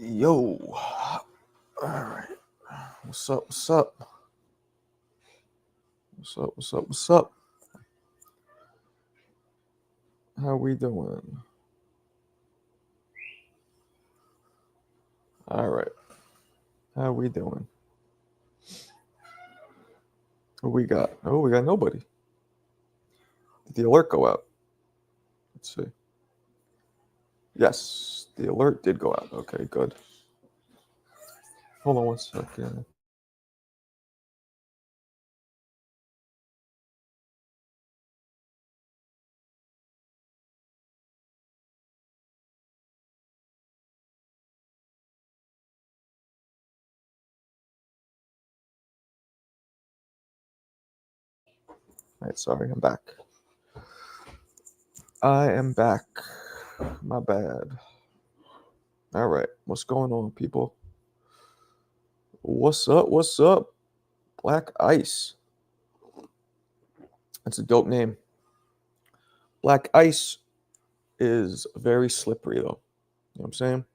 Yo, all right. What's up? What's up? What's up? What's up? What's up? How we doing? All right. How we doing? Who we got? Oh, we got nobody. Did the alert go out? Let's see. Yes, the alert did go out. Okay, good. Hold on one second. All right, sorry, I'm back. I am back. My bad. All right, what's going on, people? What's up? What's up? Black Ice. That's a dope name. Black Ice is very slippery, though. You know what I'm saying?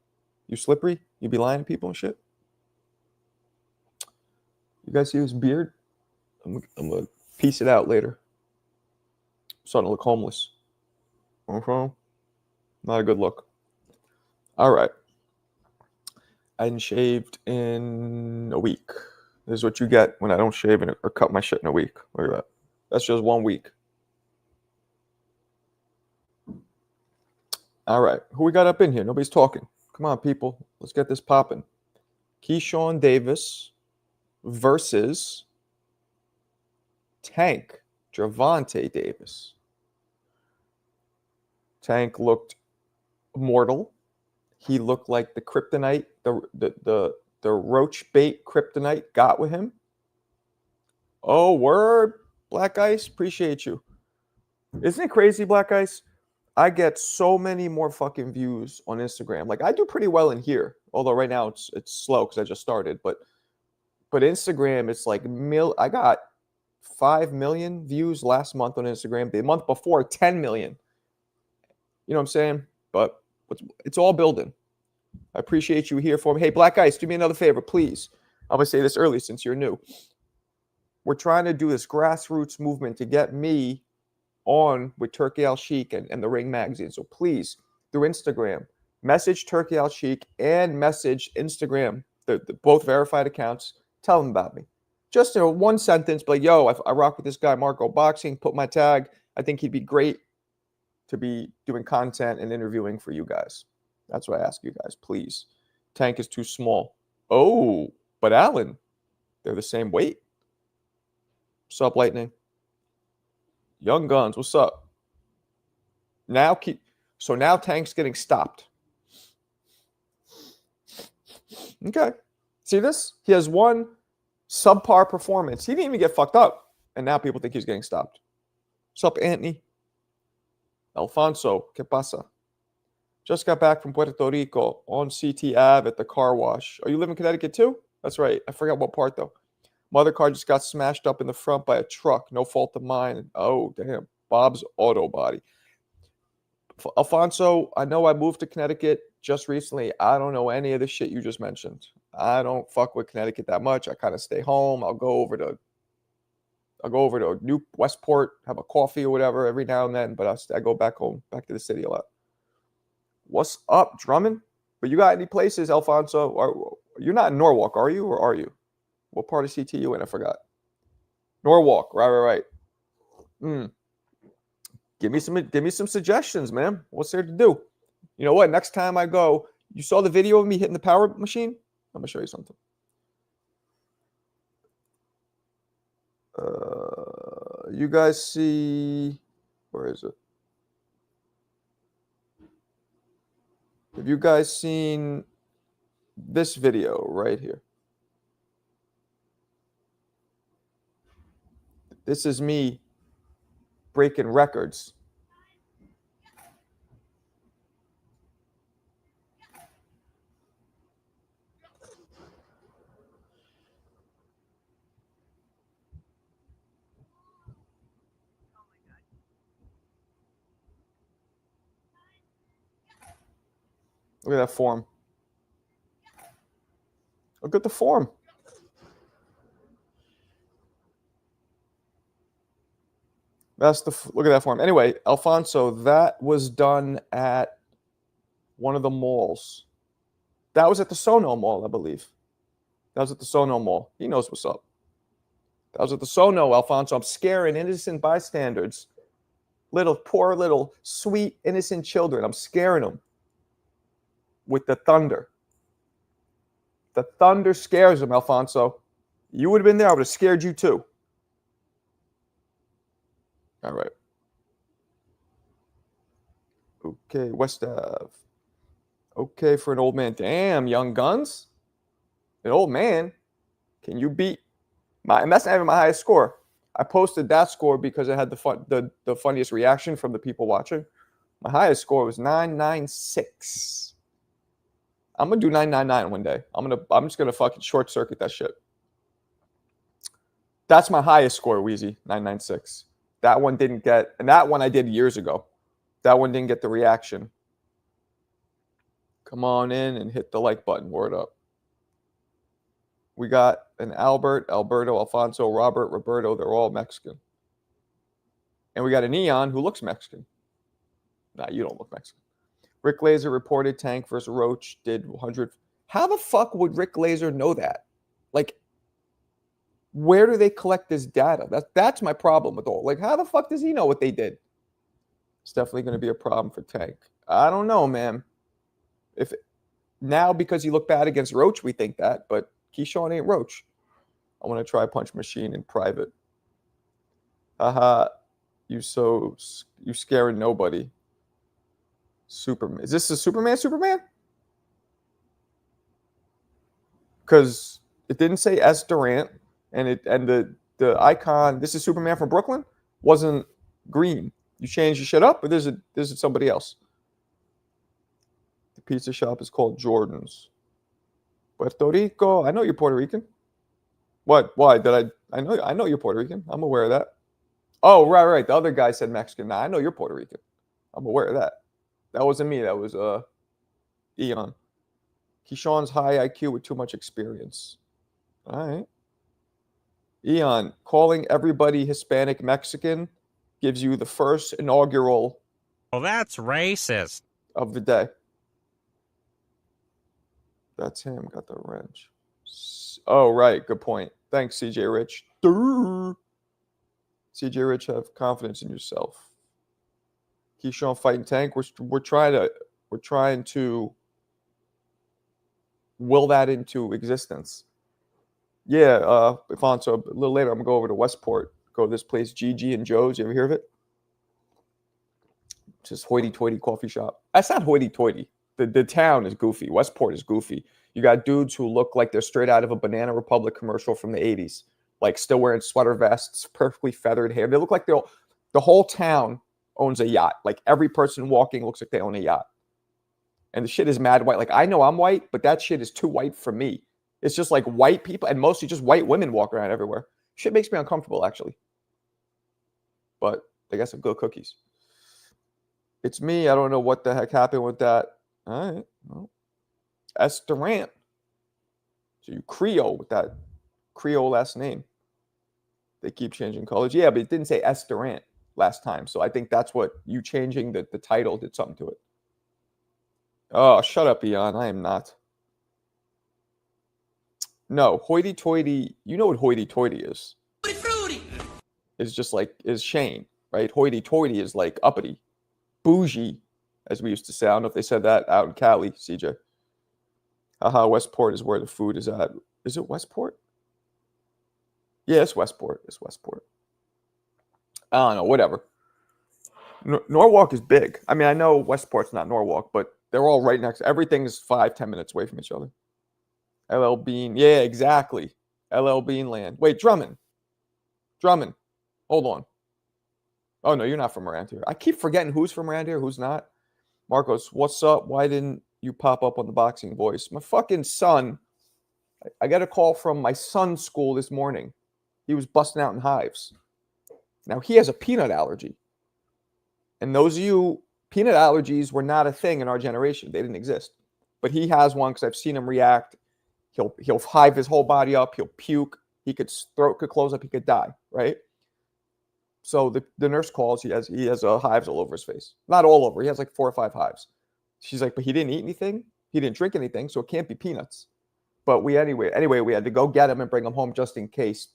You slippery? You be lying to people and shit? You guys see his beard? I'm gonna piece it out later. I'm starting to look homeless. Okay? Not a good look. All right. I hadn't shaved in a week. This is what you get when I don't shave or cut my shit in a week. Look at that. That's just 1 week. All right. Who we got up in here? Nobody's talking. Come on, people. Let's get this popping. Keyshawn Davis versus Tank Javante Davis. Tank looked mortal. He looked like the kryptonite, the roach bait kryptonite got with him. Oh, word, Black Ice, appreciate you. Isn't it crazy, Black Ice? I get so many more fucking views on Instagram. Like I do pretty well in here, although right now it's slow because I just started. But Instagram, it's like I got 5 million views last month on Instagram. The month before, 10 million. You know what I'm saying? But it's all building. I appreciate you here for me. Hey, Black Ice, do me another favor, please. I'm going to say this early since you're new. We're trying to do this grassroots movement to get me on with Turkey Al Sheik and the Ring magazine. So please, through Instagram, message Turkey Al Sheik and message Instagram, the both verified accounts. Tell them about me. Just one sentence, but like, yo, I rock with this guy, Marco Boxing. Put my tag. I think he'd be great to be doing content and interviewing for you guys. That's what I ask you guys, please. Tank is too small. Oh, but Alan, they're the same weight. What's up, Lightning? Young Guns, what's up? Now Tank's getting stopped. Okay. See this? He has one subpar performance. He didn't even get fucked up. And now people think he's getting stopped. What's up, Anthony? Alfonso, ¿qué pasa? Just got back from Puerto Rico on CT Ave at the car wash. Oh, you live in Connecticut too? That's right. I forgot what part though. My other car just got smashed up in the front by a truck. No fault of mine. Oh, damn. Bob's Auto Body. Alfonso, I know I moved to Connecticut just recently. I don't know any of the shit you just mentioned. I don't fuck with Connecticut that much. I kind of stay home. I'll go over to New Westport, have a coffee or whatever every now and then, but I go back home, back to the city a lot. What's up, Drummond? But you got any places, Alfonso? You're not in Norwalk, are you? Or are you? What part of CT you in? I forgot. Norwalk, right. Give me some suggestions, man. What's there to do? You know what? Next time I go, you saw the video of me hitting the power machine? I'm gonna show you something. You guys see, where is it? Have you guys seen this video right here? This is me breaking records. Look at that form. Look at the form. Look at that form. Anyway, Alfonso, that was done at one of the malls. That was at the Sono Mall, I believe. That was at the Sono Mall. He knows what's up. That was at the Sono, Alfonso. I'm scaring innocent bystanders. Poor little, sweet, innocent children. I'm scaring them with the thunder. The thunder scares them, Alfonso. You would have been there. I would have scared you too. All right. Okay, West Ave. Okay, for an old man. Damn, Young Guns. An old man. Can you beat my? And that's not even my highest score. I posted that score because it had the funniest reaction from the people watching. My highest score was 996. I'm gonna do 999 one day. I'm just gonna fucking short circuit that shit. That's my highest score, Wheezy. 996. That one didn't get, and that one I did years ago. That one didn't get the reaction. Come on in and hit the like button. Word up. We got an Albert, Alberto, Alfonso, Robert, Roberto. They're all Mexican. And we got an Eon who looks Mexican. Nah, you don't look Mexican. Rick Laser reported Tank versus Roach did 100. How the fuck would Rick Laser know that? Like, where do they collect this data? That's my problem with all. Like, how the fuck does he know what they did? It's definitely going to be a problem for Tank. I don't know, man. Now because he looked bad against Roach, we think that, but Keyshawn ain't Roach. I want to try Punch Machine in private. Haha, you scaring nobody. Superman. Is this a Superman? Because it didn't say S. Durant, and the icon. This is Superman from Brooklyn. Wasn't green. You changed your shit up, or this is somebody else. The pizza shop is called Jordan's. Puerto Rico. I know you're Puerto Rican. What? Why did I know you're Puerto Rican. I'm aware of that. Oh, right. The other guy said Mexican. Nah, I know you're Puerto Rican. I'm aware of that. That wasn't me. That was Eon. Keyshawn's high IQ with too much experience. All right. Eon, calling everybody Hispanic Mexican gives you the first inaugural. Well, that's racist. Of the day. That's him. Got the wrench. Oh, right. Good point. Thanks, CJ Rich. CJ Rich, have confidence in yourself. Keyshawn fighting Tank. We're trying to will that into existence. Yeah, Alfonso, a little later, I'm going to go over to Westport. Go to this place, Gigi and Joe's. You ever hear of it? Just hoity-toity coffee shop. That's not hoity-toity. The town is goofy. Westport is goofy. You got dudes who look like they're straight out of a Banana Republic commercial from the 80s. Like still wearing sweater vests, perfectly feathered hair. They look like the whole town owns a yacht. Like every person walking looks like they own a yacht. And the shit is mad white. Like I know I'm white, but that shit is too white for me. It's just like white people and mostly just white women walk around everywhere. Shit makes me uncomfortable, actually. But they got some good cookies. It's me. I don't know what the heck happened with that. All right. Well, S. Durant. So you Creole with that Creole last name. They keep changing colors. Yeah, but it didn't say S. Durant last time. So I think that's what you changing the title did something to it. Oh, shut up, Eon. I am not. No, hoity-toity. You know what hoity-toity is. Fruity. It's just like, is Shane, right? Hoity-toity is like uppity. Bougie, as we used to say. I don't know if they said that out in Cali, CJ. Westport is where the food is at. Is it Westport? Yeah, it's Westport. I don't know, whatever. Norwalk is big. I mean, I know Westport's not Norwalk, but they're all right next. Everything is 5-10 minutes away from each other. LL Bean. Yeah, exactly. LL Bean land. Wait, Drummond. Hold on. Oh, no, you're not from around here. I keep forgetting who's from around here, who's not. Marcos, what's up? Why didn't you pop up on the Boxing Voice? My fucking son. I got a call from my son's school this morning. He was busting out in hives. Now, he has a peanut allergy. And those of you, peanut allergies were not a thing in our generation. They didn't exist. But he has one because I've seen him react. He'll hive his whole body up. He'll puke. Throat could close up. He could die, right? So the nurse calls. He has hives all over his face. Not all over. He has like 4 or 5 hives. She's like, but he didn't eat anything. He didn't drink anything, so it can't be peanuts. But we had to go get him and bring him home just in case,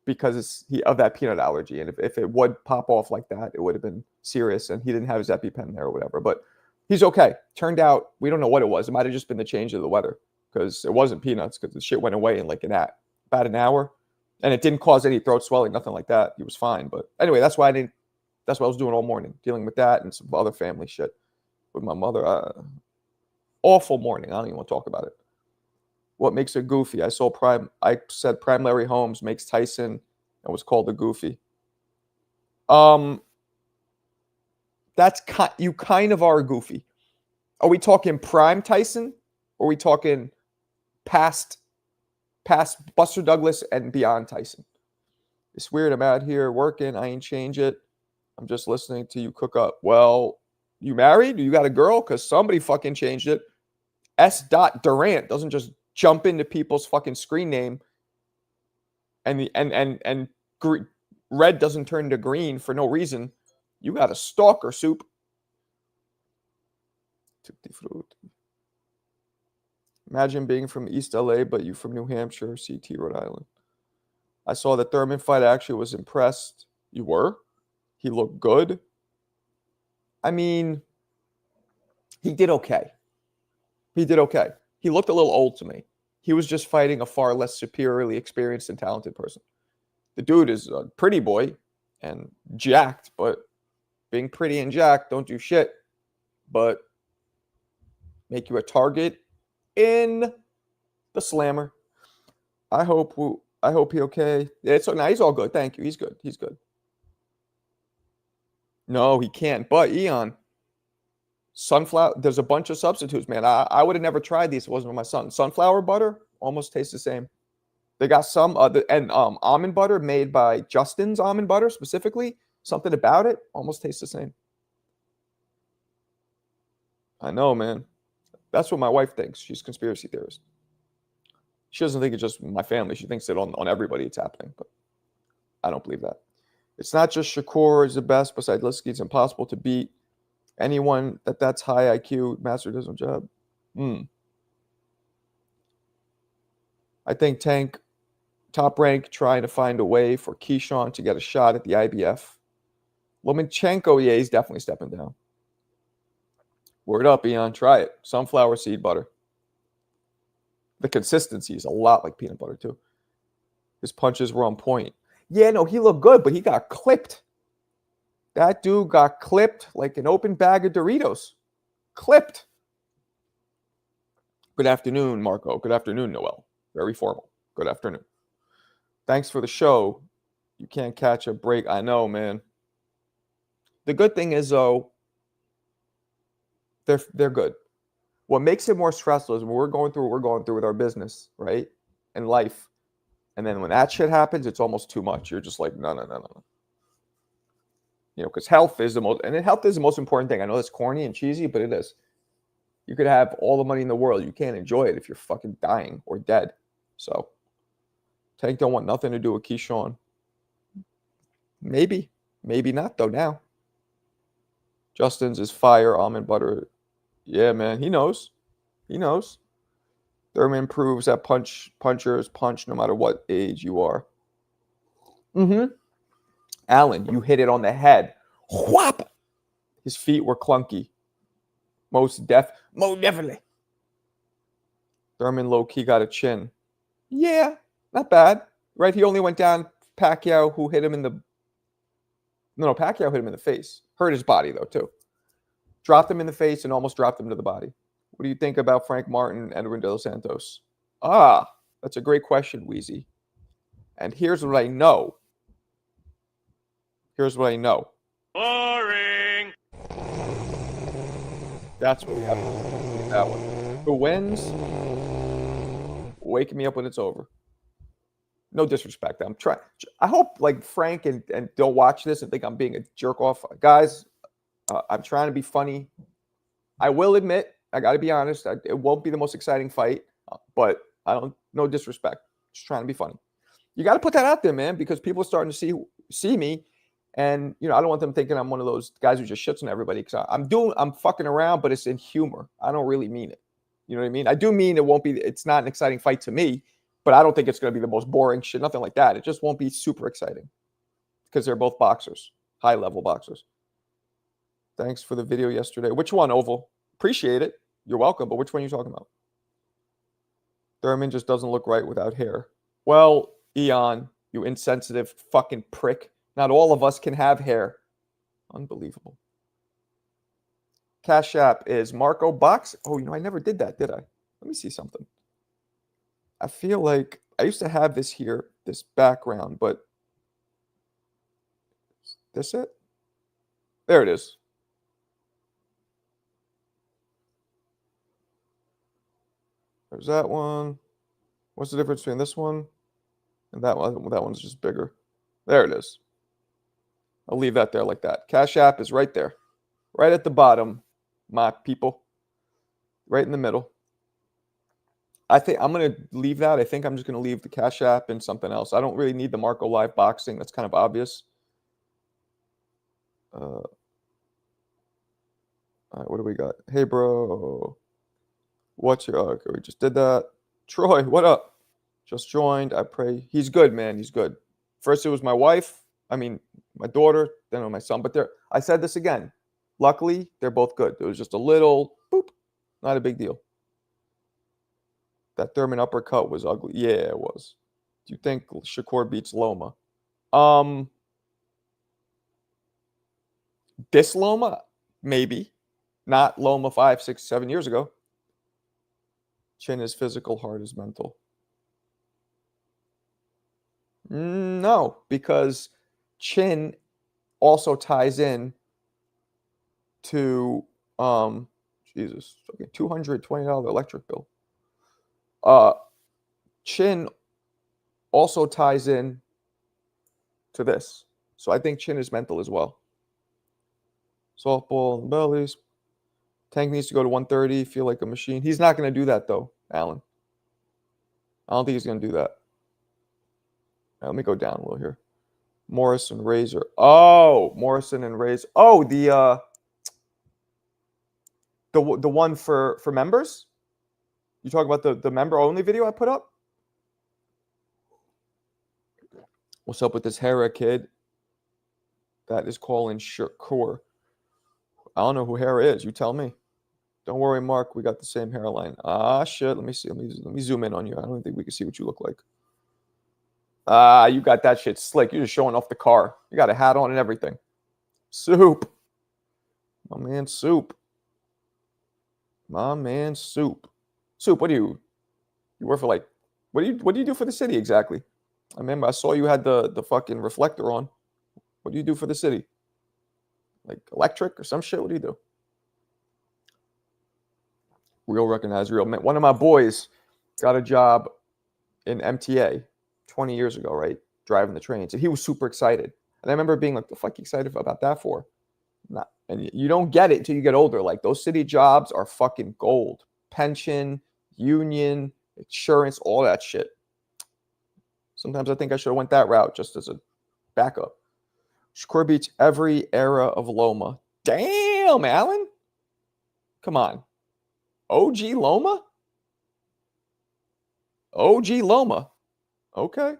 because of that peanut allergy. And if it would pop off like that, it would have been serious. And he didn't have his EpiPen there or whatever. But he's okay. Turned out we don't know what it was. It might have just been the change of the weather, because it wasn't peanuts, because the shit went away in like about an hour, and it didn't cause any throat swelling, nothing like that. He was fine. But anyway, that's what I was doing all morning, dealing with that and some other family shit with my mother. Awful morning. I don't even want to talk about it. What makes it goofy? I said Prime Larry Holmes makes Tyson and was called a goofy. You kind of are goofy. Are we talking prime Tyson? Or are we talking past Buster Douglas and beyond Tyson? It's weird. I'm out here working. I ain't change it. I'm just listening to you cook up. Well, you married? You got a girl? Because somebody fucking changed it. S. Durant doesn't just jump into people's fucking screen name, and red doesn't turn to green for no reason. You got a stalker, soup. Tutti frutti. Imagine being from East LA, but you from New Hampshire, CT, Rhode Island. I saw the Thurman fight. I actually was impressed. You were? He looked good. I mean, he did okay. He looked a little old to me. He was just fighting a far less superiorly experienced and talented person. The dude is a pretty boy and jacked, but being pretty and jacked don't do shit but make you a target in the slammer. I hope he okay. He's all good. Thank you. He's good. No, he can't. But Eon, sunflower, there's a bunch of substitutes, man. I would have never tried these if it wasn't for my son. Sunflower butter almost tastes the same. They got some almond butter made by Justin's Almond Butter specifically. Something about it almost tastes the same. I know, man. That's what my wife thinks. She's a conspiracy theorist. She doesn't think it's just my family. She thinks that on everybody it's happening, but I don't believe that. It's not just Shakur is the best. Besides Litsky, it's impossible to beat anyone that's high IQ. Master does his job. I think Tank top rank trying to find a way for Keyshawn to get a shot at the IBF. Lomachenko, yeah, he's definitely stepping down. Word up, Eon. Try it. Sunflower seed butter. The consistency is a lot like peanut butter, too. His punches were on point. Yeah, no, he looked good, but he got clipped. That dude got clipped like an open bag of Doritos. Clipped. Good afternoon, Marco. Good afternoon, Noel. Very formal. Good afternoon. Thanks for the show. You can't catch a break. I know, man. The good thing is, though, they're good. What makes it more stressful is when we're going through what we're going through with our business, right? And life. And then when that shit happens, it's almost too much. You're just like, no. You know, because health is the most important thing. I know it's corny and cheesy, but it is. You could have all the money in the world. You can't enjoy it if you're fucking dying or dead. So, Tank don't want nothing to do with Keyshawn. Maybe not though now. Justin's is fire, almond butter. Yeah, man, he knows. Thurman proves that punchers punch no matter what age you are. Allen, you hit it on the head. Whop! His feet were clunky. Most definitely. Thurman low-key got a chin. Yeah, not bad. Right, he only went down Pacquiao, who hit him in the... No, Pacquiao hit him in the face. Hurt his body, though, too. Dropped him in the face and almost dropped him to the body. What do you think about Frank Martin and Edwin De Los Santos? That's a great question, Wheezy. And here's what I know. Boring. That's what we have to do. That one. Who wins? Wake me up when it's over. No disrespect. I hope like Frank and don't watch this and think I'm being a jerk off. Guys, I'm trying to be funny. I will admit, I got to be honest, it won't be the most exciting fight. But I don't, no disrespect. Just trying to be funny. You got to put that out there, man, because people are starting to see me. And, you know, I don't want them thinking I'm one of those guys who just shits on everybody, because I'm fucking around, but it's in humor. I don't really mean it. You know what I mean? I do mean it's not an exciting fight to me, but I don't think it's going to be the most boring shit, nothing like that. It just won't be super exciting because they're both boxers, high-level boxers. Thanks for the video yesterday. Which one, Oval? Appreciate it. You're welcome, but which one are you talking about? Thurman just doesn't look right without hair. Well, Eon, you insensitive fucking prick. Not all of us can have hair. Unbelievable. Cash App is Marco Box. Oh, you know, I never did that, did I? Let me see something. I feel like I used to have this here, this background, but is this it? There it is. There's that one. What's the difference between this one and that one? Well, that one's just bigger. There it is. I'll leave that there like that. Cash App is right there. Right at the bottom, my people. Right in the middle. I think I'm going to leave that. I think I'm just going to leave the Cash App and something else. I don't really need the Marco Live Boxing. That's kind of obvious. All right, what do we got? Hey, bro. What's your... Okay, we just did that. Troy, what up? Just joined. I pray. He's good, man. He's good. First, it was my wife. I mean, my daughter. Then it was my son. But I said this again. Luckily, they're both good. It was just a little boop. Not a big deal. That Thurman uppercut was ugly. Yeah, it was. Do you think Shakur beats Loma? This Loma? Maybe. Not Loma 5, 6, 7 years ago. Chin is physical, heart is mental. No, because Chin also ties in to Jesus, okay, $220 electric bill. Chin also ties in to this. So I think Chin is mental as well. Softball and bellies. Tank needs to go to 130, feel like a machine. He's not going to do that, though, Alan. I don't think he's going to do that. Let me go down a little here. Morrison, Razor. Oh, Morrison and Razor. Oh, the one for members? You talk about the member-only video I put up? What's up with this Hera kid? That is calling Shakur. I don't know who Hera is. You tell me. Don't worry, Mark. We got the same hairline. Ah, shit. Let me see. Let me zoom in on you. I don't think we can see what you look like. Ah, you got that shit slick. You're just showing off the car. You got a hat on and everything. Soup. My man, Soup. My man, Soup. Soup, what do you work for? Like, what do you do for the city exactly? I remember I saw you had the fucking reflector on. What do you do for the city? Like electric or some shit? What do you do? Real recognize real. One of my boys got a job in MTA 20 years ago, right? Driving the trains. And he was super excited. And I remember being like, the fuck you excited about that for? Not, and you don't get it until you get older. Like, those city jobs are fucking gold. Pension, union, insurance, all that shit. Sometimes I think I should have went that route just as a backup. Shakur beats every era of Loma. Damn, Alan. Come on. OG Loma? OG Loma. Okay.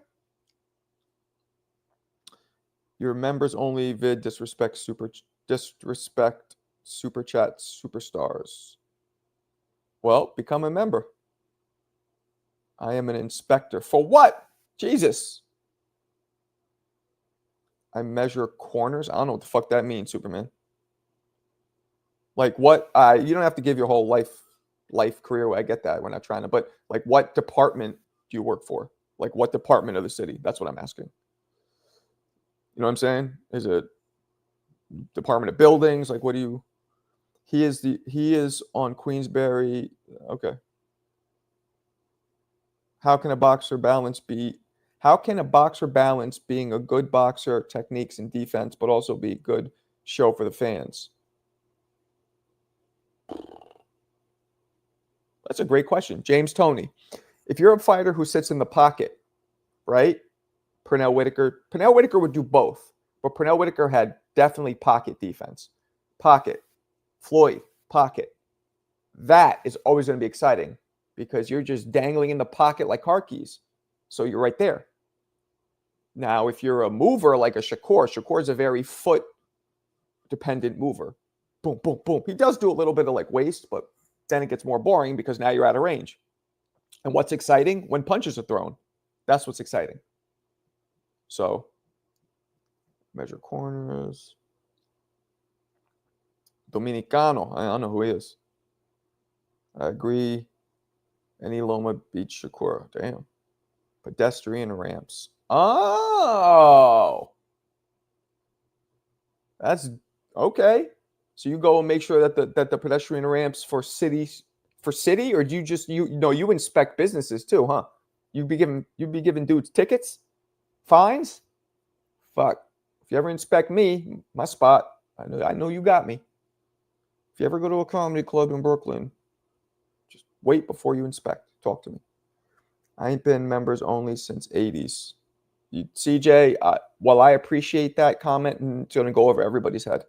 Your members only vid disrespect super chat superstars. Well, become a member. I am an inspector. For what? Jesus. I measure corners. I don't know what the fuck that means, Superman. Like, what? You don't have to give your whole life career. I get that. We're not trying to. But, like, what department do you work for? Like, what department of the city? That's what I'm asking. You know what I'm saying? Is it Department of Buildings? Like, what do you... He is on Queensberry. Okay. How can a boxer balance being a good boxer, techniques and defense, but also be a good show for the fans? That's a great question. James Toney. If you're a fighter who sits in the pocket, right? Pernell Whitaker would do both, but Pernell Whitaker had definitely pocket defense. Pocket. Floyd, pocket. That is always going to be exciting because you're just dangling in the pocket like car keys. So you're right there. Now, if you're a mover like a Shakur is a very foot-dependent mover. Boom, boom, boom. He does do a little bit of like waist, but then it gets more boring because now you're out of range. And what's exciting? When punches are thrown. That's what's exciting. So, measure corners. Dominicano. I don't know who he is. I agree. Any Loma Beach Shakur. Damn. Pedestrian ramps. Oh. That's okay. So you go and make sure that the pedestrian ramps for city, or do you just you inspect businesses too, huh? You'd be giving dudes tickets, fines? Fuck. If you ever inspect me, my spot, I know you got me. If you ever go to a comedy club in Brooklyn, just wait before you inspect. Talk to me. I ain't been members only since 80s. CJ, while I appreciate that comment, and it's going to go over everybody's head.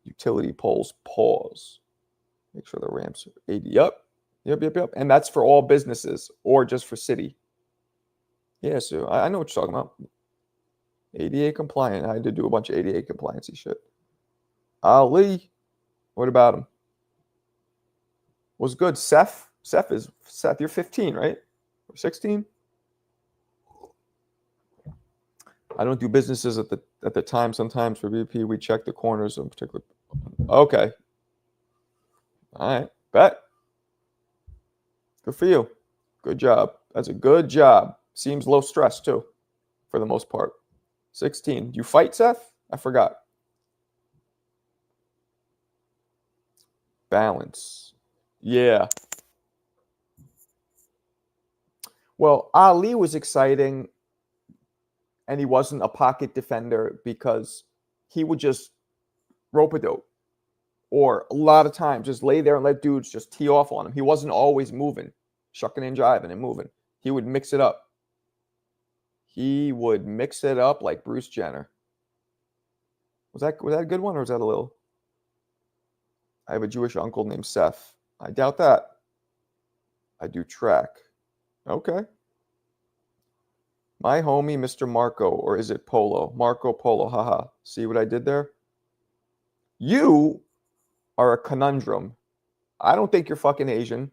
Utility poles, pause. Make sure the ramps are 80. Yep. And that's for all businesses or just for city. Yeah, so I know what you're talking about. ADA compliant. I had to do a bunch of ADA compliancy shit. Ali, what about him? Was good. Seth, you're 15, right? Or 16? I don't do businesses at the time. Sometimes for VP, we check the corners in particular. Okay. All right. Bet. Good for you. Good job. That's a good job. Seems low stress too, for the most part. 16. Do you fight, Seth? I forgot. Balance. Yeah. Well, Ali was exciting, and he wasn't a pocket defender because he would just rope-a-dope, or a lot of times just lay there and let dudes just tee off on him. He wasn't always moving, shucking and jiving and moving. He would mix it up. He would mix it up like Bruce Jenner. Was that a good one, or was that a little? I have a Jewish uncle named Seth. I doubt that. I do track. Okay. My homie, Mr. Marco, or is it Polo? Marco Polo, haha. See what I did there? You are a conundrum. I don't think you're fucking Asian.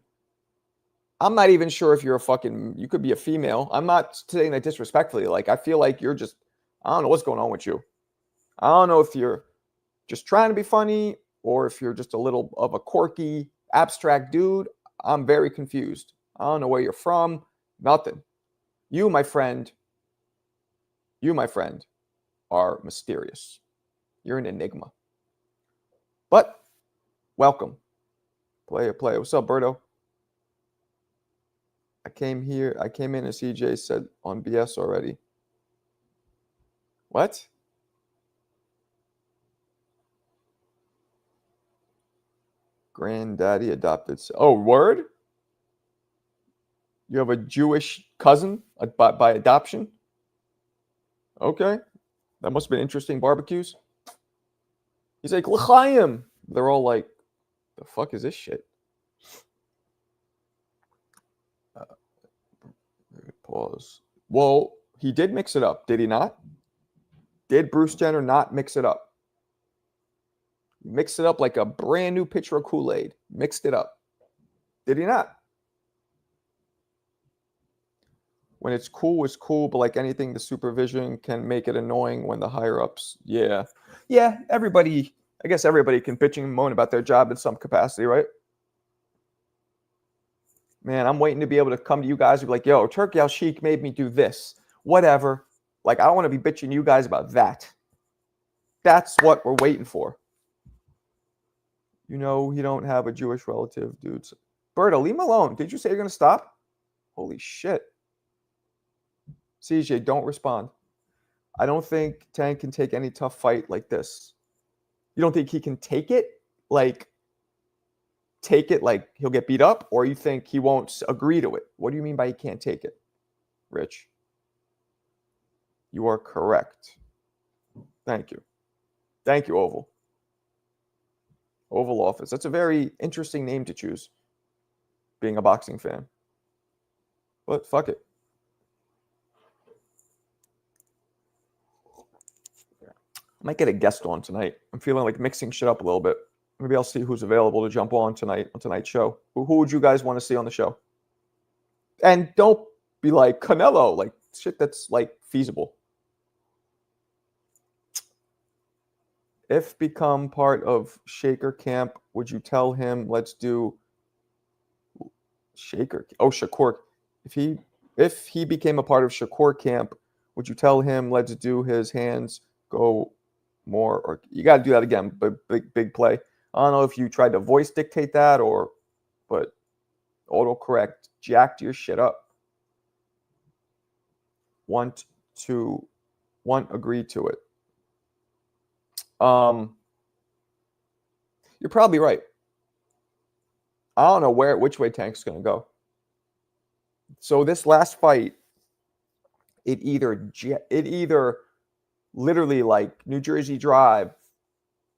I'm not even sure if you're you could be a female. I'm not saying that disrespectfully. Like, I feel like you're just, I don't know what's going on with you. I don't know if you're just trying to be funny or if you're just a little of a quirky, abstract dude. I'm very confused. I don't know where you're from. Nothing. You, my friend, are mysterious. You're an enigma. But welcome. Play. What's up, Berto? I came in and CJ said on BS already. What? Granddaddy adopted. Oh, word? You have a Jewish cousin by adoption? Okay. That must have been interesting barbecues. He's like, L'chaim. They're all like, the fuck is this shit? Pause. Well, he did mix it up, did he not? Did Bruce Jenner not mix it up? Mixed it up like a brand new pitcher of Kool-Aid. Mixed it up. Did he not? When it's cool, but like anything, the supervision can make it annoying when the higher-ups. Yeah, everybody, I guess everybody can bitch and moan about their job in some capacity, right? Man, I'm waiting to be able to come to you guys and be like, yo, Turkey Al Sheikh made me do this. Whatever. Like, I don't want to be bitching you guys about that. That's what we're waiting for. You know, you don't have a Jewish relative, dudes. Berta, leave him alone. Did you say you're going to stop? Holy shit. CJ, don't respond. I don't think Tank can take any tough fight like this. You don't think he can take it? Like, take it like he'll get beat up, or you think he won't agree to it? What do you mean by he can't take it, Rich? You are correct. Thank you. Thank you, Oval. Oval Office. That's a very interesting name to choose, being a boxing fan. But fuck it. I might get a guest on tonight. I'm feeling like mixing shit up a little bit. Maybe I'll see who's available to jump on tonight's show. Who would you guys want to see on the show? And don't be like Canelo, like shit that's like feasible. If become part of Shaker camp, would you tell him let's do Shaker? Oh, Shakur. If he became a part of Shakur camp, would you tell him let's do his hands go more? Or you got to do that again, but big play. I don't know if you tried to voice dictate that but autocorrect jacked your shit up. Want agree to it. You're probably right. I don't know which way Tank's going to go. So this last fight, it either literally like New Jersey Drive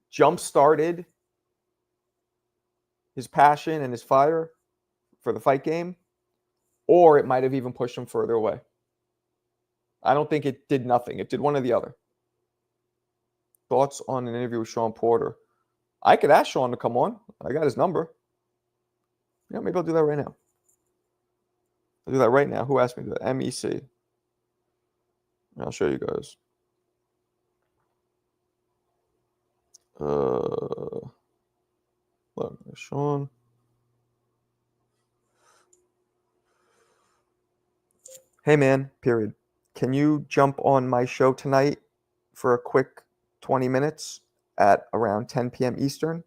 jump started his passion and his fire for the fight game, or it might have even pushed him further away. I don't think it did nothing. It did one or the other. Thoughts on an interview with Sean Porter? I could ask Sean to come on. I got his number. Yeah, maybe I'll do that right now. I'll do that right now. Who asked me to do that? MEC. I'll show you guys. Look, Sean. Hey man, period. Can you jump on my show tonight for a quick 20 minutes at around 10 p.m. Eastern?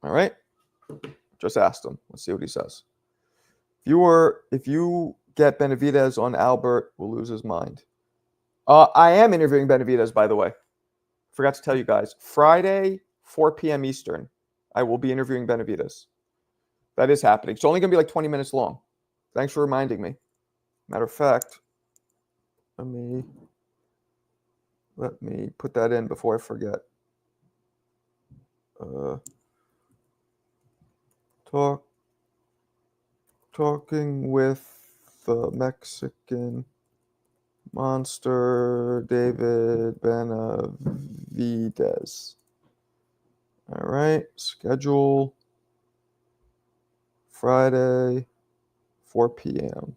All right. Just asked him. Let's see what he says. If you get Benavidez on Albert, we'll lose his mind. I am interviewing Benavidez, by the way. Forgot to tell you guys. Friday, 4 p.m. Eastern, I will be interviewing Benavidez. That is happening. It's only going to be like 20 minutes long. Thanks for reminding me. Matter of fact, let me put that in before I forget. Talking with the Mexican monster David Benavidez. All right, schedule Friday, 4 p.m.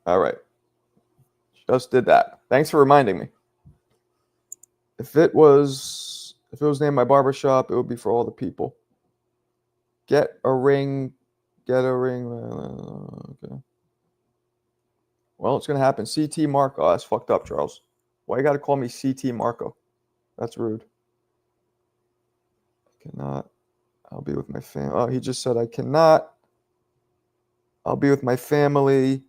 All right, just did that. Thanks for reminding me. If it was named my barbershop, it would be for all the people. Get a ring. Okay. Well, it's going to happen. CT Marco. That's fucked up, Charles. Why you got to call me CT Marco? That's rude. I cannot. I'll be with my family. Oh, he just said I cannot. I'll be with my family.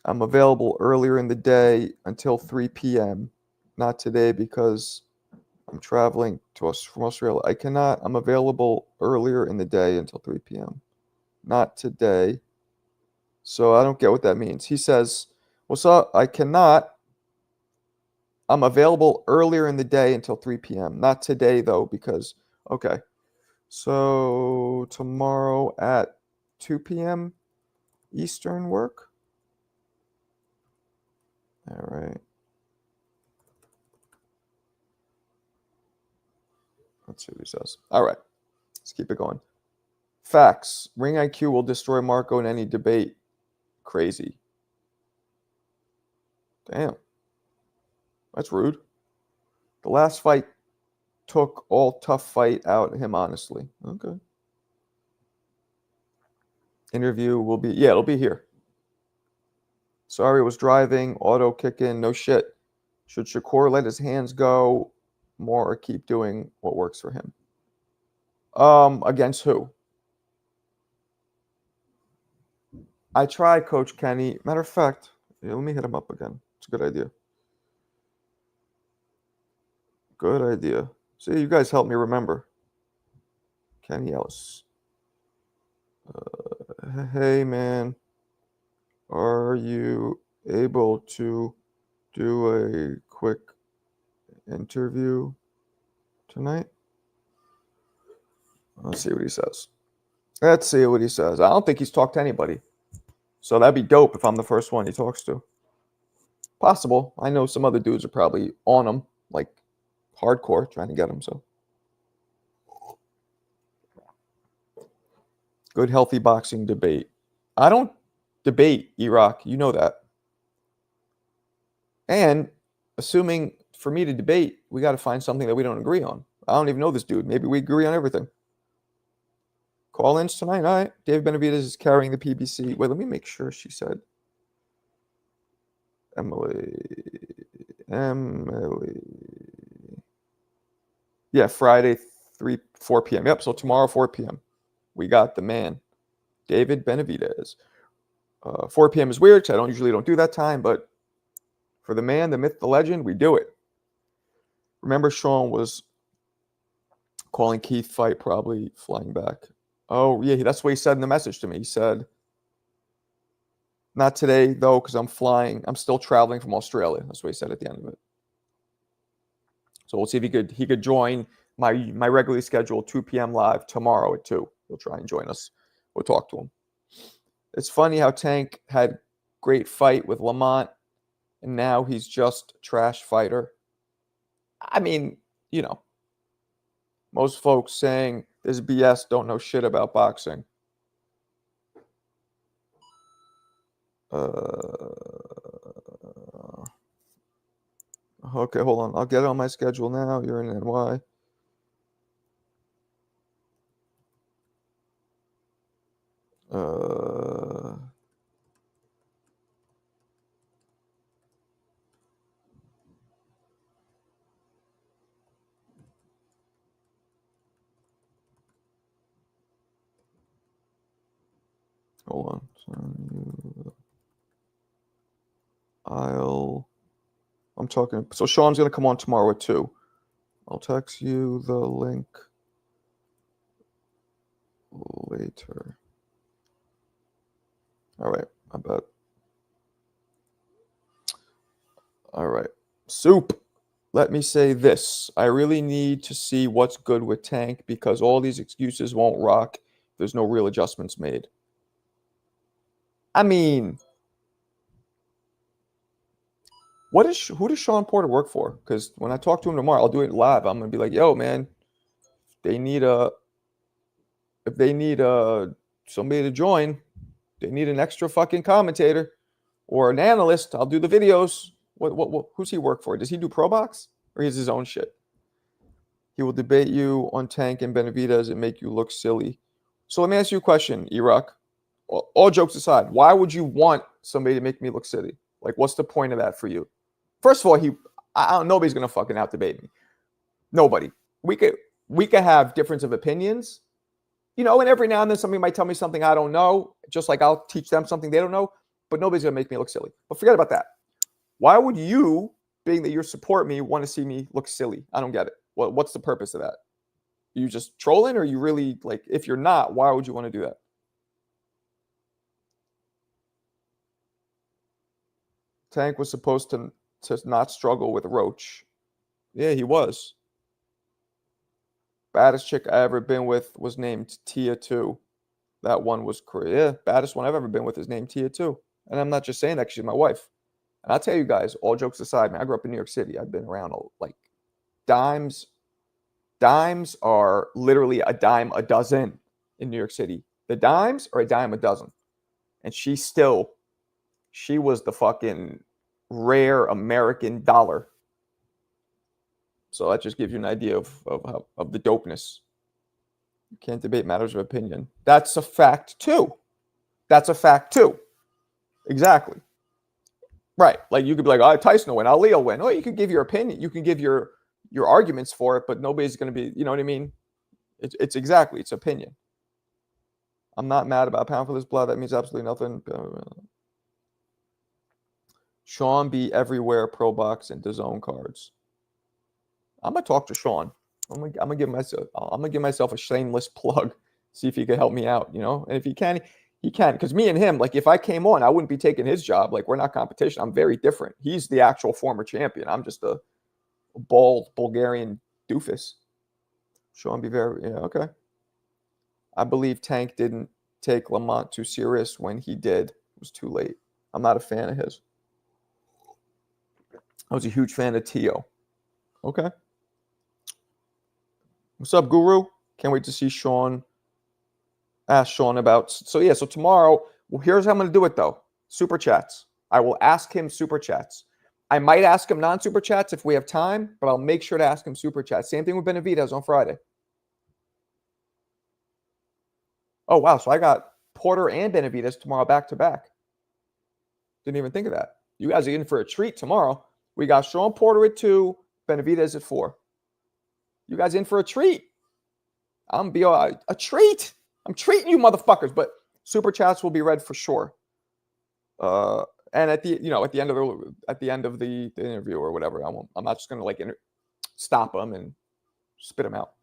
I'm available earlier in the day until 3 p.m. Not today because I'm traveling from Australia. I cannot. I'm available earlier in the day until 3 p.m. Not today. So I don't get what that means. He says, what's up? I cannot. I'm available earlier in the day until 3 p.m. Not today, though, because, okay. So tomorrow at 2 p.m. Eastern work? All right. Let's see what he says. All right. Let's keep it going. Facts. Ring IQ will destroy Marco in any debate. Crazy. Damn. That's rude. The last fight took all tough fight out of him, honestly. Okay. Interview will be, yeah, it'll be here. Sorry, was driving, auto kick in, no shit. Should Shakur let his hands go more or keep doing what works for him? Against who? I tried, Coach Kenny. Matter of fact, let me hit him up again. It's a good idea. Good idea. See, you guys help me remember. Kenny Ellis. Hey, man. Are you able to do a quick interview tonight? Let's see what he says. Let's see what he says. I don't think he's talked to anybody. So that'd be dope if I'm the first one he talks to. Possible. I know some other dudes are probably on him, like hardcore, trying to get him. So good, healthy boxing debate. I don't debate Iraq. You know that. And assuming for me to debate, we got to find something that we don't agree on. I don't even know this dude. Maybe we agree on everything. Call-ins tonight. All right. David Benavidez is carrying the PBC. Wait, let me make sure she said. Emily. Yeah, Friday, 4 p.m. Yep, so tomorrow, 4 p.m. We got the man, David Benavidez. 4 p.m. is weird because I usually don't do that time, but for the man, the myth, the legend, we do it. Remember, Sean was calling Keith fight, probably flying back. Oh, yeah, that's what he said in the message to me. He said, not today, though, because I'm flying. I'm still traveling from Australia. That's what he said at the end of it. So we'll see if he could join my regularly scheduled 2 p.m. live tomorrow at 2. He'll try and join us. We'll talk to him. It's funny how Tank had great fight with Lamont, and now he's just trash fighter. I mean, you know, most folks saying this BS don't know shit about boxing. Okay, hold on. I'll get it on my schedule now. You're in NY. Hold on. I'm talking. So Sean's going to come on tomorrow at 2. I'll text you the link later. All right. I bet. All right. Soup. Let me say this. I really need to see what's good with Tank because all these excuses won't rock. There's no real adjustments made. I mean, who does Sean Porter work for? Because when I talk to him tomorrow, I'll do it live. I'm gonna be like, yo, man, if they need somebody to join, they need an extra fucking commentator or an analyst. I'll do the videos. Who's he work for? Does he do Pro Box or he has his own shit? He will debate you on Tank and Benavidez and make you look silly. So let me ask you a question, Iraq. All jokes aside, why would you want somebody to make me look silly? Like, what's the point of that for you? First of all, nobody's gonna fucking out debate me. Nobody. We could have difference of opinions, you know, and every now and then somebody might tell me something I don't know, just like I'll teach them something they don't know, but nobody's gonna make me look silly. But forget about that. Why would you, being that you support me, want to see me look silly? I don't get it. What's the purpose of that? Are you just trolling, or you really like? If you're not, why would you want to do that? Tank was supposed to not struggle with Roach. Yeah, he was. Baddest chick I ever been with was named Tia 2. That one was crazy. Yeah, baddest one I've ever been with is named Tia 2. And I'm not just saying that because she's my wife. And I'll tell you guys, all jokes aside, man, I grew up in New York City. I've been around like dimes. Dimes are literally a dime a dozen in New York City. The dimes are a dime a dozen. And she was the fucking rare American dollar. So that just gives you an idea of the dopeness. You can't debate matters of opinion. That's a fact too. Exactly. Right. Like you could be like, oh, Tyson will win, Ali will win. Oh, you can give your opinion. You can give your arguments for it, but nobody's going to be, you know what I mean? It's opinion. I'm not mad about pound for this blood. That means absolutely nothing. Sean be everywhere, Pro Box and DAZN cards. I'm gonna talk to Sean. I'm gonna give myself a shameless plug. See if he could help me out, And if he can, he can. Because me and him, like if I came on, I wouldn't be taking his job. Like we're not competition. I'm very different. He's the actual former champion. I'm just a bald Bulgarian doofus. Sean be very okay. I believe Tank didn't take Lamont too serious when he did. It was too late. I'm not a fan of his. I was a huge fan of Tio. Okay. What's up, Guru? Can't wait to see Sean. Ask Sean about. So tomorrow, well, here's how I'm going to do it, though. Super chats. I will ask him super chats. I might ask him non-super chats if we have time, but I'll make sure to ask him super chats. Same thing with Benavidez on Friday. Oh, wow. So I got Porter and Benavidez tomorrow back-to-back. Didn't even think of that. You guys are in for a treat tomorrow. We got Sean Porter at 2, Benavidez at 4. You guys in for a treat. I'm be a treat. I'm treating you motherfuckers, but super chats will be read for sure. And at the end of the interview or whatever, I'm not just gonna stop them and spit them out.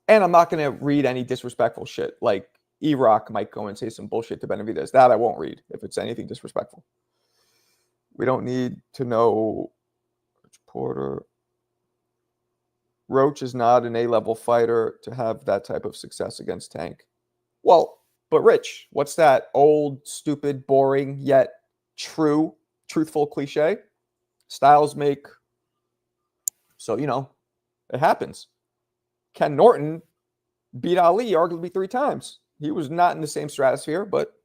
And I'm not gonna read any disrespectful shit. Like E-Rock might go and say some bullshit to Benavidez. That I won't read if it's anything disrespectful. We don't need to know Porter. Roach is not an A-level fighter to have that type of success against Tank. Well, but Rich, what's that old, stupid, boring, yet truthful cliche? Styles make. So, it happens. Ken Norton beat Ali arguably 3 times. He was not in the same stratosphere, but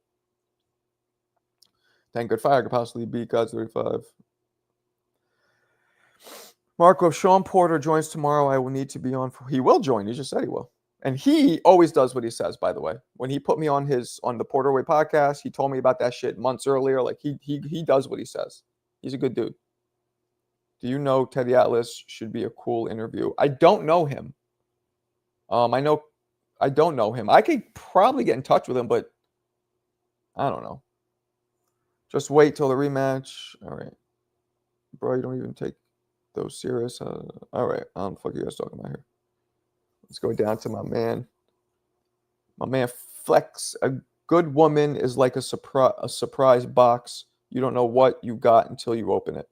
Tank good fire could possibly beat Gods 35. Marco, Sean Porter joins tomorrow. I will need to be on. He will join. He just said he will. And he always does what he says, by the way. When he put me on the Porter Way podcast, he told me about that shit months earlier. Like he does what he says. He's a good dude. Do you know Teddy Atlas should be a cool interview? I don't know him. I don't know him. I could probably get in touch with him, but I don't know. Just wait till the rematch. All right. Bro, you don't even take those serious. All right. I don't know what the fuck you guys talking about here. Let's go down to my man. My man Flex. A good woman is like a surprise box. You don't know what you got until you open it.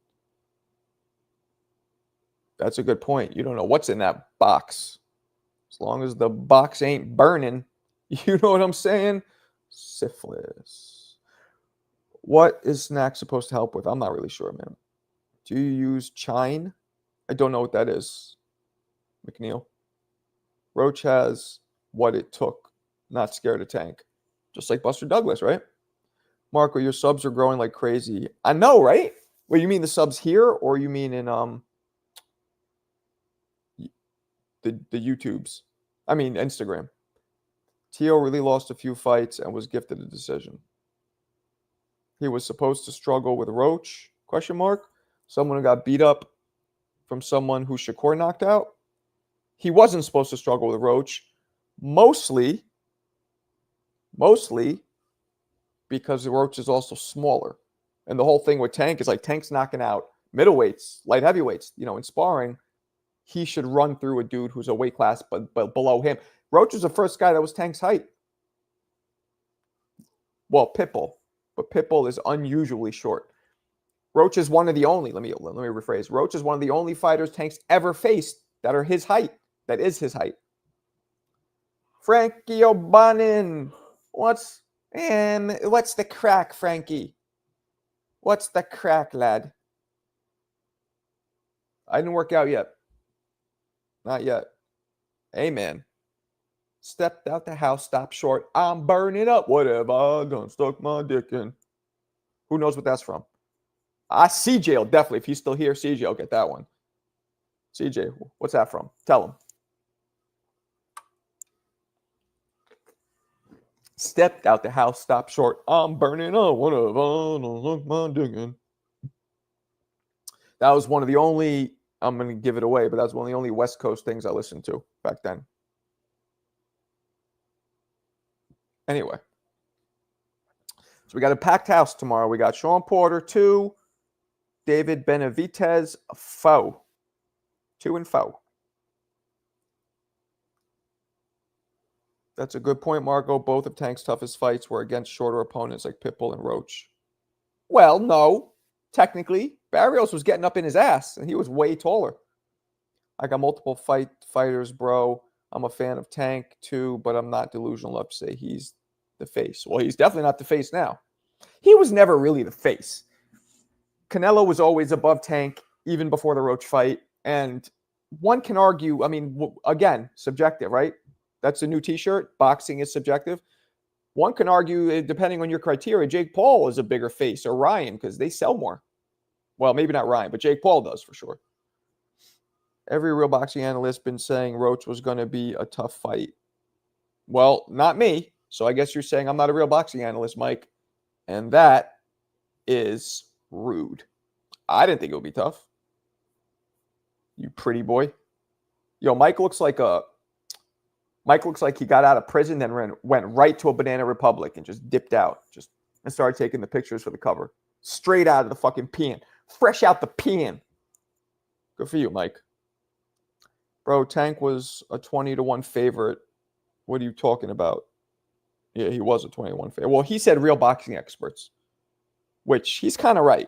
That's a good point. You don't know what's in that box. As long as the box ain't burning. You know what I'm saying? Syphilis. What is Snack supposed to help with? I'm not really sure, man. Do you use Chine? I don't know what that is. McNeil. Roach has what it took. Not scared of Tank. Just like Buster Douglas, right? Marco, your subs are growing like crazy. I know, right? Wait, you mean the subs here or you mean in the YouTubes? I mean Instagram. Tio really lost a few fights and was gifted a decision. He was supposed to struggle with Roach? ? Someone who got beat up from someone who Shakur knocked out? He wasn't supposed to struggle with Roach, mostly because the Roach is also smaller. And the whole thing with Tank is like Tank's knocking out middleweights, light heavyweights, in sparring. He should run through a dude who's a weight class but below him. Roach was the first guy that was Tank's height. Well, Pitbull. But Pitbull is unusually short. Roach is one of the only, let me rephrase. Roach is one of the only fighters Tank's ever faced that are his height. That is his height. Frankie O'Bannon. What's the crack, Frankie? What's the crack, lad? I didn't work out yet. Not yet. Amen. Stepped out the house, stopped short. I'm burning up. Whatever. Done stuck my dick in. Who knows what that's from? CJ will definitely. If he's still here, CJ will get that one. CJ, what's that from? Tell him. Stepped out the house, stopped short. I'm burning up. Whatever. Don't look my dick in. That was one of the only, I'm going to give it away, but that's one of the only West Coast things I listened to back then. Anyway. So we got a packed house tomorrow. We got Sean Porter, 2, David Benavidez, 4. 2 and 4. That's a good point, Marco. Both of Tank's toughest fights were against shorter opponents like Pitbull and Roach. Well, no. Technically, Barrios was getting up in his ass, and he was way taller. I got multiple fighters, bro. I'm a fan of Tank, too, but I'm not delusional enough to say he's the face. Well, he's definitely not the face now. He was never really the face. Canelo was always above Tank, even before the Roach fight. And one can argue, I mean, again, subjective, right? That's a new t-shirt. Boxing is subjective. One can argue, depending on your criteria, Jake Paul is a bigger face, or Ryan, because they sell more. Well, maybe not Ryan, but Jake Paul does for sure. Every real boxing analyst been saying Roach was going to be a tough fight. Well, not me. So I guess you're saying I'm not a real boxing analyst, Mike. And that is rude. I didn't think it would be tough. You pretty boy. Yo, Mike looks like he got out of prison, then went right to a Banana Republic and just dipped out. And started taking the pictures for the cover. Straight out of the fucking pen. Fresh out the pen. Good for you, Mike. Bro, Tank was a 20-1 favorite. What are you talking about? Yeah, he was a 21 favorite. Well, he said real boxing experts, which he's kind of right.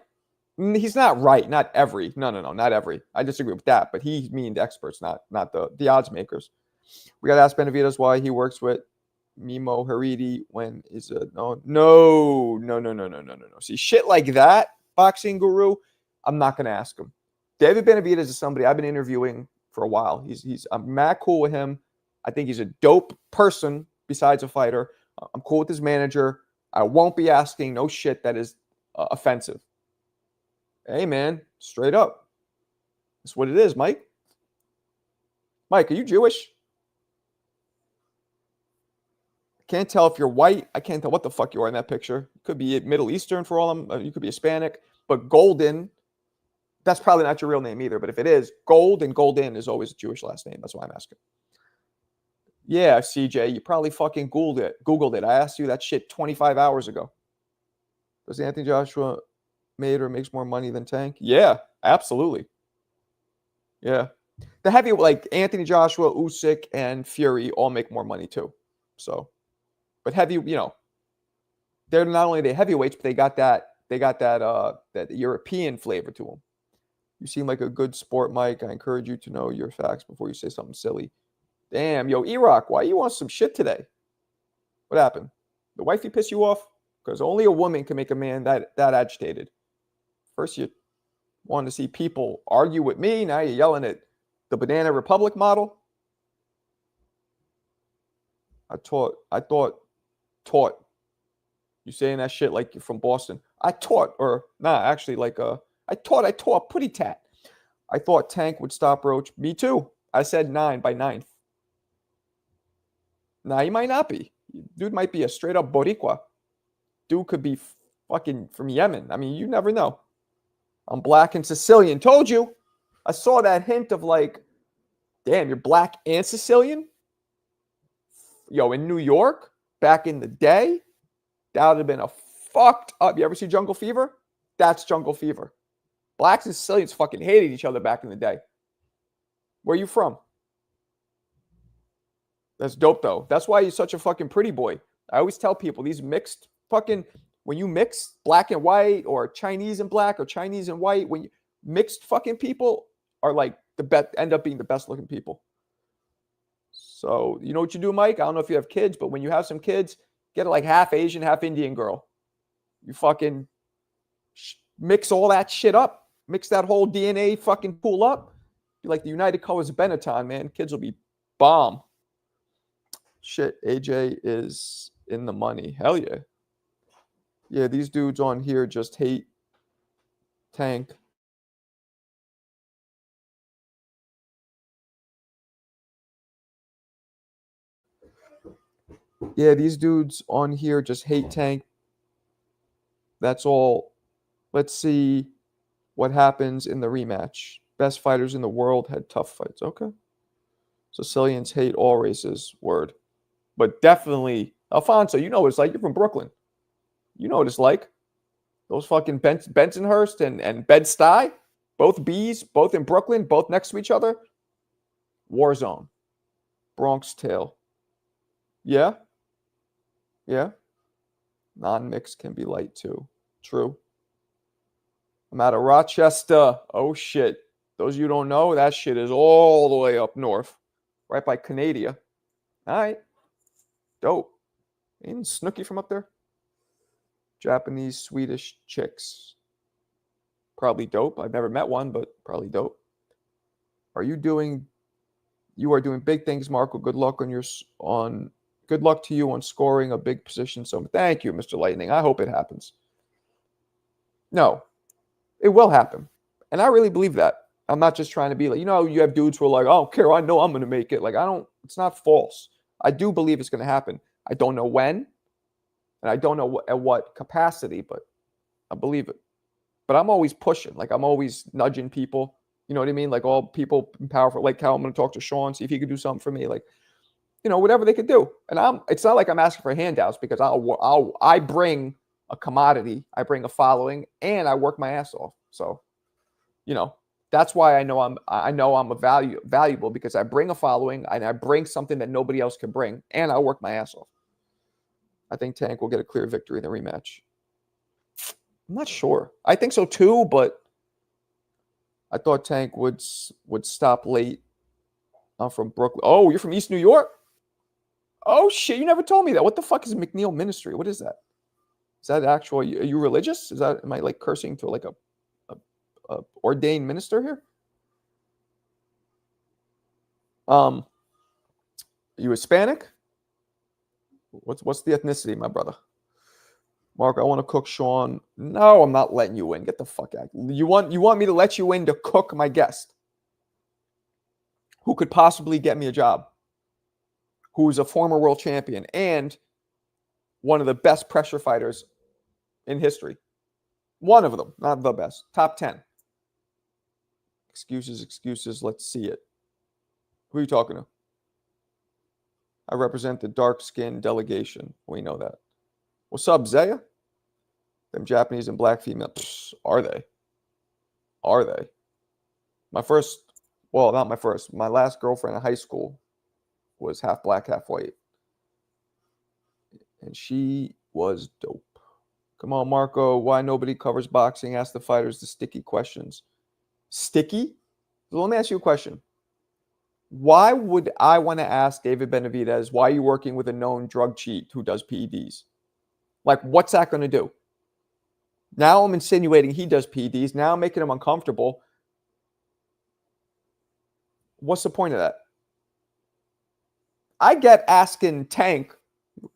He's not right. Not every. No, not every. I disagree with that, but he means experts, not the odds makers. We got to ask Benavidez why he works with Mimo Haridi when is a no. See, shit like that, boxing guru, I'm not going to ask him. David Benavidez is somebody I've been interviewing for a while. I'm mad cool with him. I think he's a dope person besides a fighter. I'm cool with his manager. I won't be asking no shit that is offensive. Hey, man, straight up. That's what it is, Mike. Mike, are you Jewish? I can't tell if you're white. I can't tell what the fuck you are in that picture. You could be Middle Eastern for all I'm. You could be Hispanic. But Golden, that's probably not your real name either. But if it is, Golden is always a Jewish last name. That's why I'm asking. Yeah, CJ, you probably fucking Googled it. I asked you that shit 25 hours ago. Does Anthony Joshua made or makes more money than Tank? Yeah, absolutely. Yeah. The heavy, like Anthony Joshua, Usyk, and Fury all make more money too. So, but heavy, they're not only the heavyweights, but they got that European flavor to them. You seem like a good sport, Mike. I encourage you to know your facts before you say something silly. Damn, yo, E-Rock, why you want some shit today? What happened? The wifey piss you off? Because only a woman can make a man that agitated. First, you wanted to see people argue with me. Now you're yelling at the Banana Republic model. I thought. You saying that shit like you're from Boston. I taught putty tat. I thought Tank would stop Roach. Me too. I said 9 by 9th. Nah, he might not be. Dude might be a straight up Boricua. Dude could be fucking from Yemen. I mean, you never know. I'm black and Sicilian. Told you. I saw that hint of like, damn, you're black and Sicilian? Yo, in New York, back in the day, that would have been a fucked up. You ever see Jungle Fever? That's Jungle Fever. Blacks and Sicilians fucking hated each other back in the day. Where are you from? That's dope, though. That's why you're such a fucking pretty boy. I always tell people these mixed fucking, when you mix black and white or Chinese and black or Chinese and white, when you mixed fucking people are like the best, end up being the best looking people. So, you know what you do, Mike? I don't know if you have kids, but when you have some kids, get it like half Asian, half Indian girl. You fucking mix all that shit up. Mix that whole DNA fucking pool up. Be like the United Colors of Benetton, man. Kids will be bomb. Shit, AJ is in the money. Hell yeah. Yeah, these dudes on here just hate Tank. Yeah, these dudes on here just hate Tank. That's all. Let's see what happens in the rematch. Best fighters in the world had tough fights. Okay. Sicilians hate all races. Word. But definitely, Alfonso, you know what it's like. You're from Brooklyn. You know what it's like. Those fucking Bensonhurst and Bed-Stuy, both B's, both in Brooklyn, both next to each other. War zone. Bronx Tale. Yeah. Yeah. Non-mixed can be light too. True. I'm out of Rochester. Oh shit. Those of you who don't know, that shit is all the way up north. Right by Canada. All right. Dope. Ain't Snooky from up there? Japanese, Swedish chicks. Probably dope. I've never met one, but probably dope. You are doing big things, Marco. Good luck good luck to you on scoring a big position. So thank you, Mr. Lightning. I hope it happens. No, it will happen. And I really believe that. I'm not just trying to be like, you have dudes who are like, I don't care. I know I'm going to make it. Like, it's not false. I do believe it's going to happen. I don't know when, and I don't know at what capacity, but I believe it. But I'm always pushing. Like, I'm always nudging people. You know what I mean? Like, all people in powerful, like how I'm going to talk to Sean, see if he could do something for me. Like, whatever they could do. And it's not like I'm asking for handouts, because I bring a commodity, I bring a following, and I work my ass off. So, that's why I know I'm valuable, because I bring a following and I bring something that nobody else can bring, and I work my ass off. I think Tank will get a clear victory in the rematch. I'm not sure. I think so too, but I thought Tank would stop late. I'm from Brooklyn. Oh, you're from East New York? Oh shit! You never told me that. What the fuck is McNeil Ministry? What is that? Is that actual? Are you religious? Am I like cursing to like a ordained minister here? Are you Hispanic? What's the ethnicity, my brother? Mark, I want to cook Sean. No, I'm not letting you in. Get the fuck out. You want me to let you in to cook my guest, who could possibly get me a job, who is a former world champion and one of the best pressure fighters in history. One of them, not the best. Top 10. Excuses. Let's see it. Who are you talking to? I represent the dark-skinned delegation. We know that. What's up, Zaya? Them Japanese and black female. Are they? My last girlfriend in high school was half black, half white. And she was dope. Come on, Marco. Why nobody covers boxing? Ask the fighters the sticky questions. Sticky? So let me ask you a question. Why would I want to ask David Benavidez, why are you working with a known drug cheat who does PEDs? Like, what's that going to do? Now I'm insinuating he does PEDs. Now I'm making him uncomfortable. What's the point of that? I get asking Tank,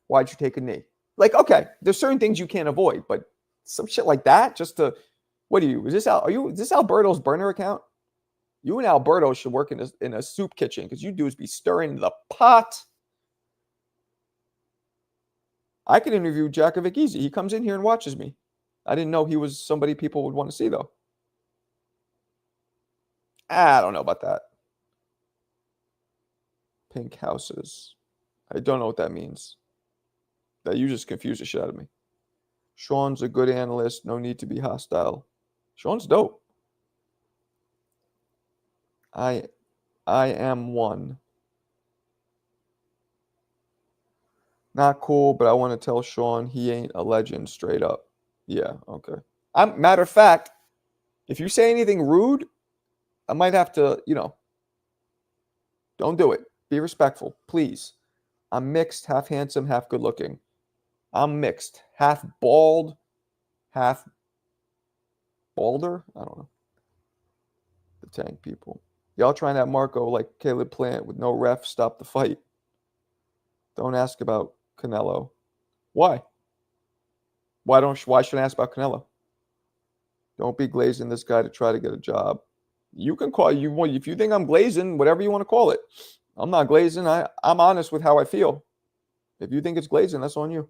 why'd you take a knee? Like, okay, there's certain things you can't avoid, but some shit like that, just to, what are you? Is this Alberto's burner account? You and Alberto should work in a soup kitchen, because you dudes be stirring the pot. I could interview Jakovic easy. He comes in here and watches me. I didn't know he was somebody people would want to see, though. I don't know about that. Pink houses. I don't know what that means. That you just confused the shit out of me. Sean's a good analyst. No need to be hostile. Sean's dope. I am one. Not cool, but I want to tell Sean he ain't a legend straight up. Yeah, okay. Matter of fact, if you say anything rude, I might have to, don't do it. Be respectful, please. I'm mixed, half handsome, half good looking. I'm mixed, half bald, half balder. I don't know. The Tank people. Y'all trying to have Marco like Caleb Plant with no ref stop the fight. Don't ask about Canelo. Why? Why should I ask about Canelo? Don't be glazing this guy to try to get a job. You can call you if you think I'm glazing, whatever you want to call it. I'm not glazing. I'm honest with how I feel. If you think it's glazing, that's on you.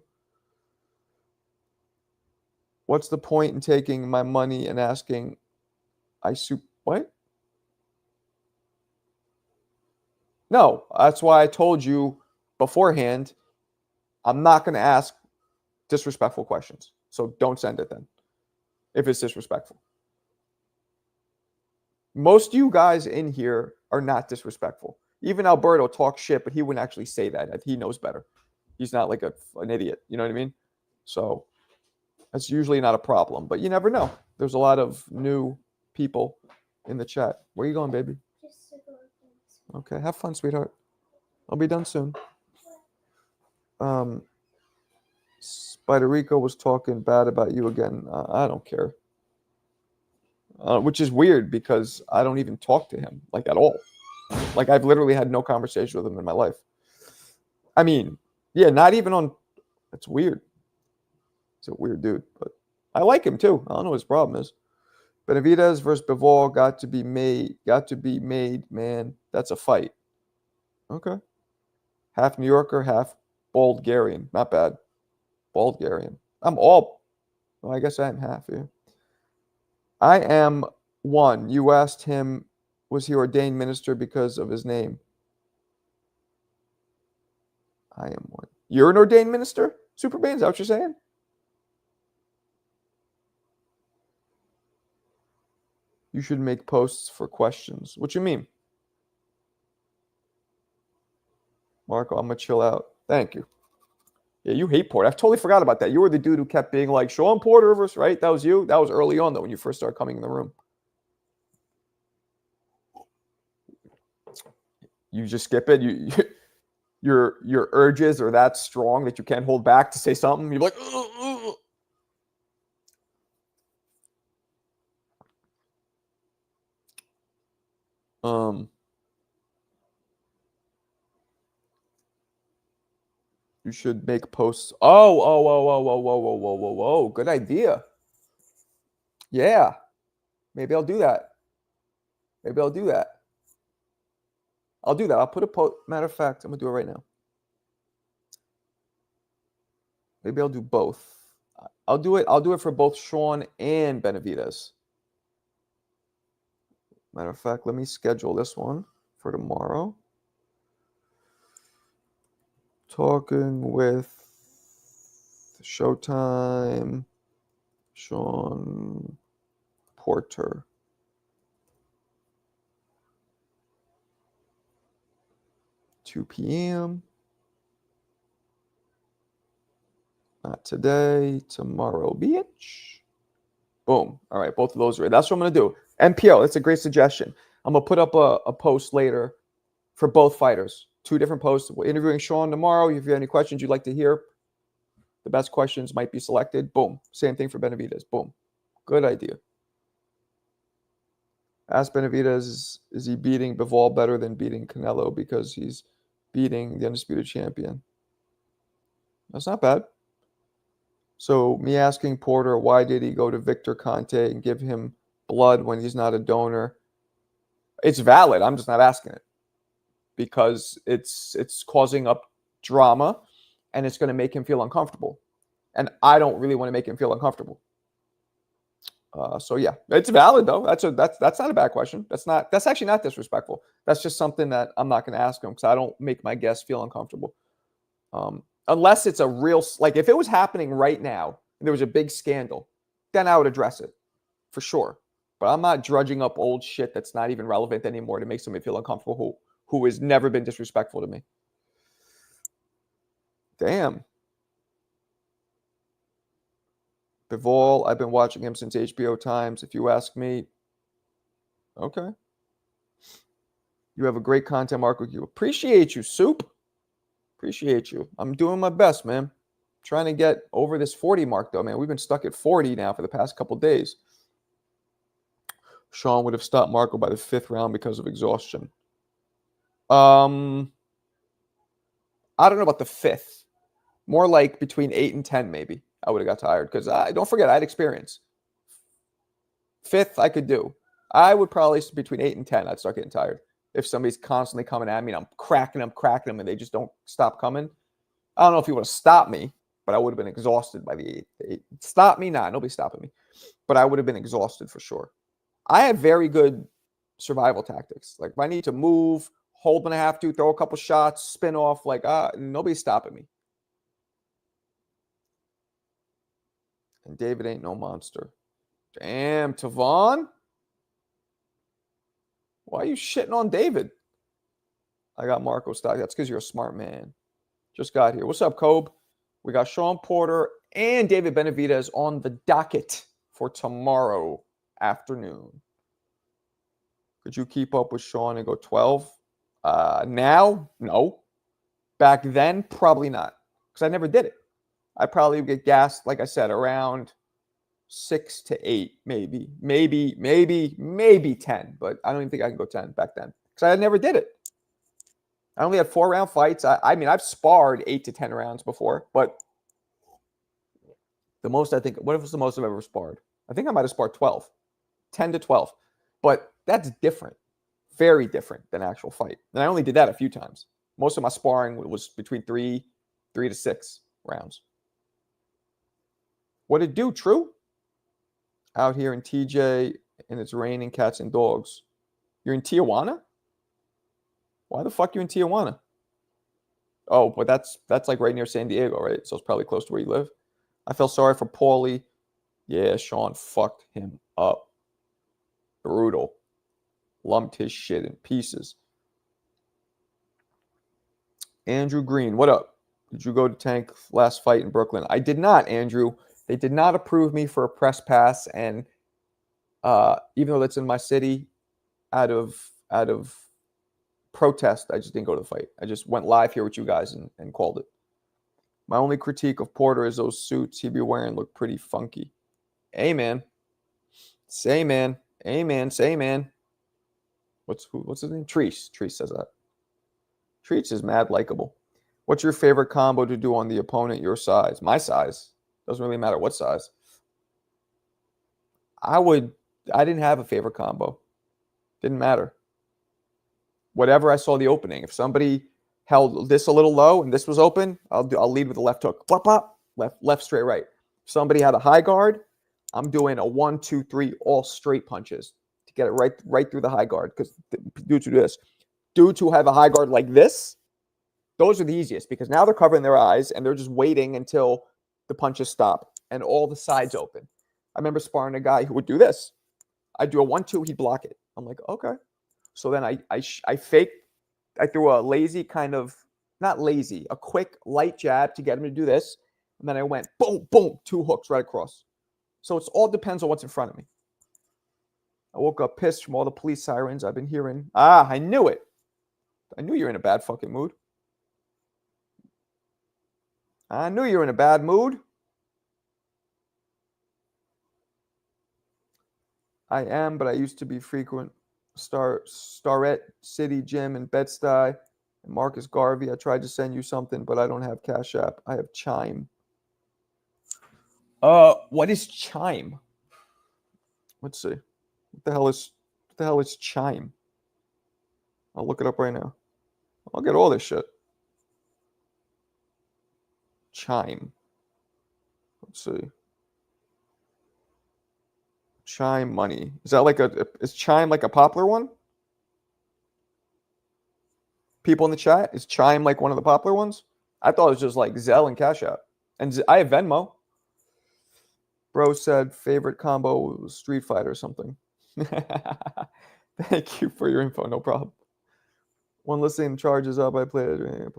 What's the point in taking my money and asking what? No, that's why I told you beforehand, I'm not going to ask disrespectful questions. So don't send it then if it's disrespectful. Most of you guys in here are not disrespectful. Even Alberto talks shit, but he wouldn't actually say that. He knows better. He's not like an idiot. You know what I mean? So that's usually not a problem, but you never know. There's a lot of new people in the chat. Where are you going, baby? Okay, have fun, sweetheart. I'll be done soon. Spider Rico was talking bad about you again. I don't care. Which is weird because I don't even talk to him like at all. Like I've literally had no conversation with him in my life. I mean, yeah, not even on. That's weird. He's a weird dude, but I like him too. I don't know what his problem is. Benavidez versus Bivol got to be made, man. That's a fight. Okay. Half New Yorker, half Bulgarian. Not bad. Bulgarian. I'm all. Well, I guess I am half, yeah. I am one. You asked him, was he ordained minister because of his name? I am one. You're an ordained minister? Superman, is that what you're saying? You should make posts for questions. What you mean? Marco, I'm going to chill out. Thank you. Yeah, you hate Porter. I totally forgot about that. You were the dude who kept being like, Sean Porter versus, right? That was you? That was early on, though, when you first started coming in the room. You just skip it. Your urges are that strong that you can't hold back to say something. You're like, ugh. You should make posts. Oh. Good idea. Yeah. Maybe I'll do that. I'll do that. I'll put a post. Matter of fact, I'm going to do it right now. Maybe I'll do both. I'll do it for both Sean and Benavidez. Matter of fact, let me schedule this one for tomorrow. Talking with Showtime, Sean Porter. 2 p.m. Not today, tomorrow, bitch. Boom. All right, both of those are right. That's what I'm going to do. MPO, that's a great suggestion. I'm going to put up a post later for both fighters. 2 different posts. We're interviewing Sean tomorrow. If you have any questions you'd like to hear, the best questions might be selected. Boom. Same thing for Benavidez. Boom. Good idea. Ask Benavidez, is he beating Bivol better than beating Canelo because he's beating the undisputed champion? That's not bad. So me asking Porter, why did he go to Victor Conte and give him blood when he's not a donor? It's valid. I'm just not asking it because it's causing up drama and it's going to make him feel uncomfortable. And I don't really want to make him feel uncomfortable. So yeah, it's valid though. That's not a bad question. That's actually not disrespectful. That's just something that I'm not going to ask him because I don't make my guests feel uncomfortable. Unless it's a real, like if it was happening right now and there was a big scandal, then I would address it for sure. But I'm not drudging up old shit that's not even relevant anymore to make somebody feel uncomfortable who has never been disrespectful to me. Damn. Bivol, I've been watching him since HBO times. If you ask me, okay. You have a great content, Marco. You appreciate you, Soup. Appreciate you. I'm doing my best, man. Trying to get over this 40 mark, though, man. We've been stuck at 40 now for the past couple days. Sean would have stopped Marco by the 5th round because of exhaustion. I don't know about the 5th. More like between 8 and 10, maybe. I would have got tired because don't forget, I had experience. 5th, I could do. I would probably between 8 and 10, I'd start getting tired. If somebody's constantly coming at me and I'm cracking them, and they just don't stop coming. I don't know if you want to stop me, but I would have been exhausted by the 8. Stop me? Nah, nobody's stopping me. But I would have been exhausted for sure. I have very good survival tactics. Like if I need to move, hold when I have to, throw a couple shots, spin off, like nobody's stopping me. And David ain't no monster. Damn, Tavon. Why are you shitting on David? I got Marco stock. That's because you're a smart man. Just got here. What's up, Kobe? We got Sean Porter and David Benavidez on the docket for tomorrow afternoon. Could you keep up with Sean and go 12? Now, no. Back then, probably not. Because I never did it. I probably would get gassed, like I said, around 6 to 8, maybe 10. But I don't even think I can go 10 back then. Because I never did it. I only had 4-round fights. I mean, I've sparred 8 to 10 rounds before, but the most I think, what was the most I've ever sparred? I think I might have sparred 12, 10 to 12. But that's different, very different than actual fight. And I only did that a few times. Most of my sparring was between 3 to 6 rounds. What it do, True? Out here in TJ, and it's raining cats and dogs. You're in Tijuana? Why the fuck you in Tijuana? Oh, but that's like right near San Diego, right? So it's probably close to where you live. I felt sorry for Paulie. Yeah, Sean fucked him up. Brutal. Lumped his shit in pieces. Andrew Green, what up? Did you go to Tank last fight in Brooklyn? I did not, Andrew. They did not approve me for a press pass, and even though that's in my city, out of protest, I just didn't go to the fight. I just went live here with you guys and called it. My only critique of Porter is those suits he be wearing look pretty funky. Amen. Say man. Amen. Say man. What's his name? Treese. Treese says that. Treese is mad likable. What's your favorite combo to do on the opponent your size? My size. Doesn't really matter what size. I didn't have a favorite combo. Didn't matter. Whatever I saw the opening. If somebody held this a little low and this was open, I'll lead with the left hook. Pop, pop. Left, straight, right. If somebody had a high guard, I'm doing a 1, 2, 3, all straight punches to get it right through the high guard. Because dudes who have a high guard like this, those are the easiest because now they're covering their eyes and they're just waiting until the punches stop and all the sides open. I remember sparring a guy who would do this. I'd do a 1, 2, he'd block it. I'm like, okay. So then I faked. I threw a lazy kind of, not lazy, a quick light jab to get him to do this. And then I went boom, boom, 2 hooks right across. So it all depends on what's in front of me. I woke up pissed from all the police sirens I've been hearing. I knew it. I knew you were in a bad fucking mood. I knew you were in a bad mood. I am, but I used to be frequent Starrett City Gym in Bed-Stuy and Marcus Garvey. I tried to send you something, but I don't have Cash App. I have Chime. What is Chime? Let's see. What the hell is Chime? I'll look it up right now. I'll get all this shit. Chime. Let's see. Chime money. Is that is Chime like a popular one? People in the chat, is Chime like one of the popular ones? I thought it was just like Zelle and Cash App. And I have Venmo. Bro said favorite combo was Street Fighter or something. Thank you for your info. No problem. One listing charges up. I played it.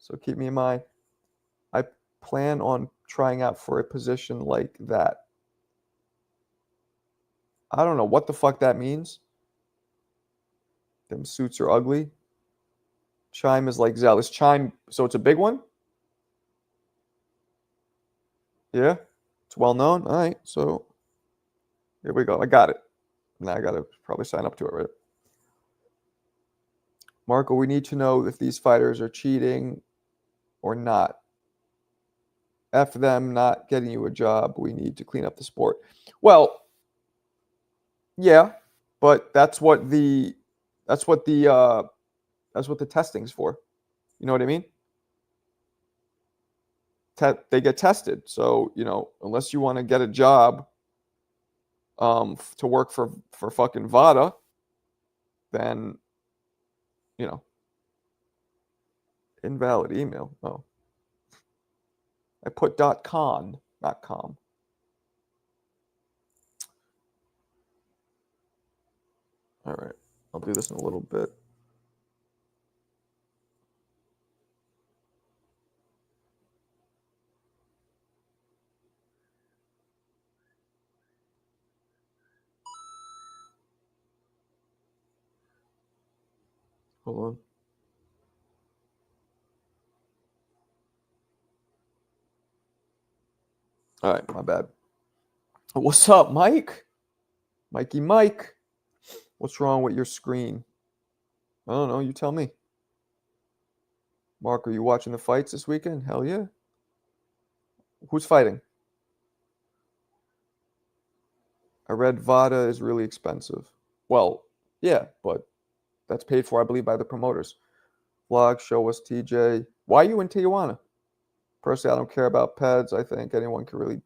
So keep me in mind. I plan on trying out for a position like that. I don't know what the fuck that means. Them suits are ugly. Chime is like Zelle. Is Chime, so it's a big one? Yeah, it's well known. All right, so here we go. I got it. Now I got to probably sign up to it, right? Marco, we need to know if these fighters are cheating or not. F them not getting you a job. We need to clean up the sport. Well, yeah, but that's what the testing's for. You know what I mean? They get tested. So, unless you want to get a job to work for fucking VADA, then, invalid email. Oh. I put .con. not calm. All right. I'll do this in a little bit. Hold on. All right, my bad. What's up, Mike? Mikey Mike. What's wrong with your screen? I don't know. You tell me. Mark, are you watching the fights this weekend? Hell yeah. Who's fighting? I read VADA is really expensive. Well, yeah, but that's paid for, I believe, by the promoters. Vlog, show us TJ. Why are you in Tijuana? Personally, I don't care about peds. I think anyone can really.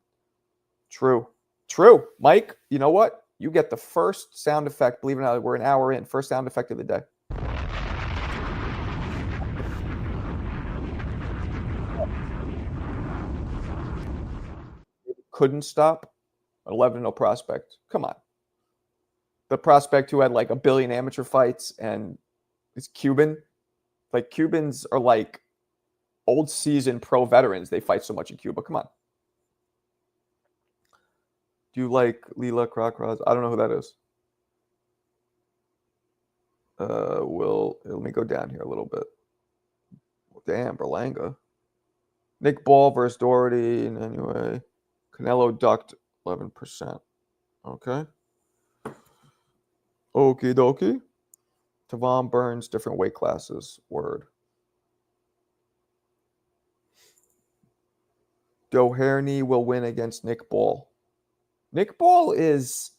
True. True. Mike, you know what? You get the first sound effect. Believe it or not, we're an hour in. First sound effect of the day. Couldn't stop. 11-0 prospect. Come on. The prospect who had like a billion amateur fights and is Cuban. Like Cubans are like old season pro veterans. They fight so much in Cuba. Come on. Do you like Lila Krokraz? I don't know who that is. Let me go down here a little bit. Damn, Berlanga. Nick Ball versus Doherty. And anyway, Canelo ducked 11%. Okay. Okie dokie. Tavon Burns, different weight classes. Word. Doherney will win against Nick Ball. Nick Ball is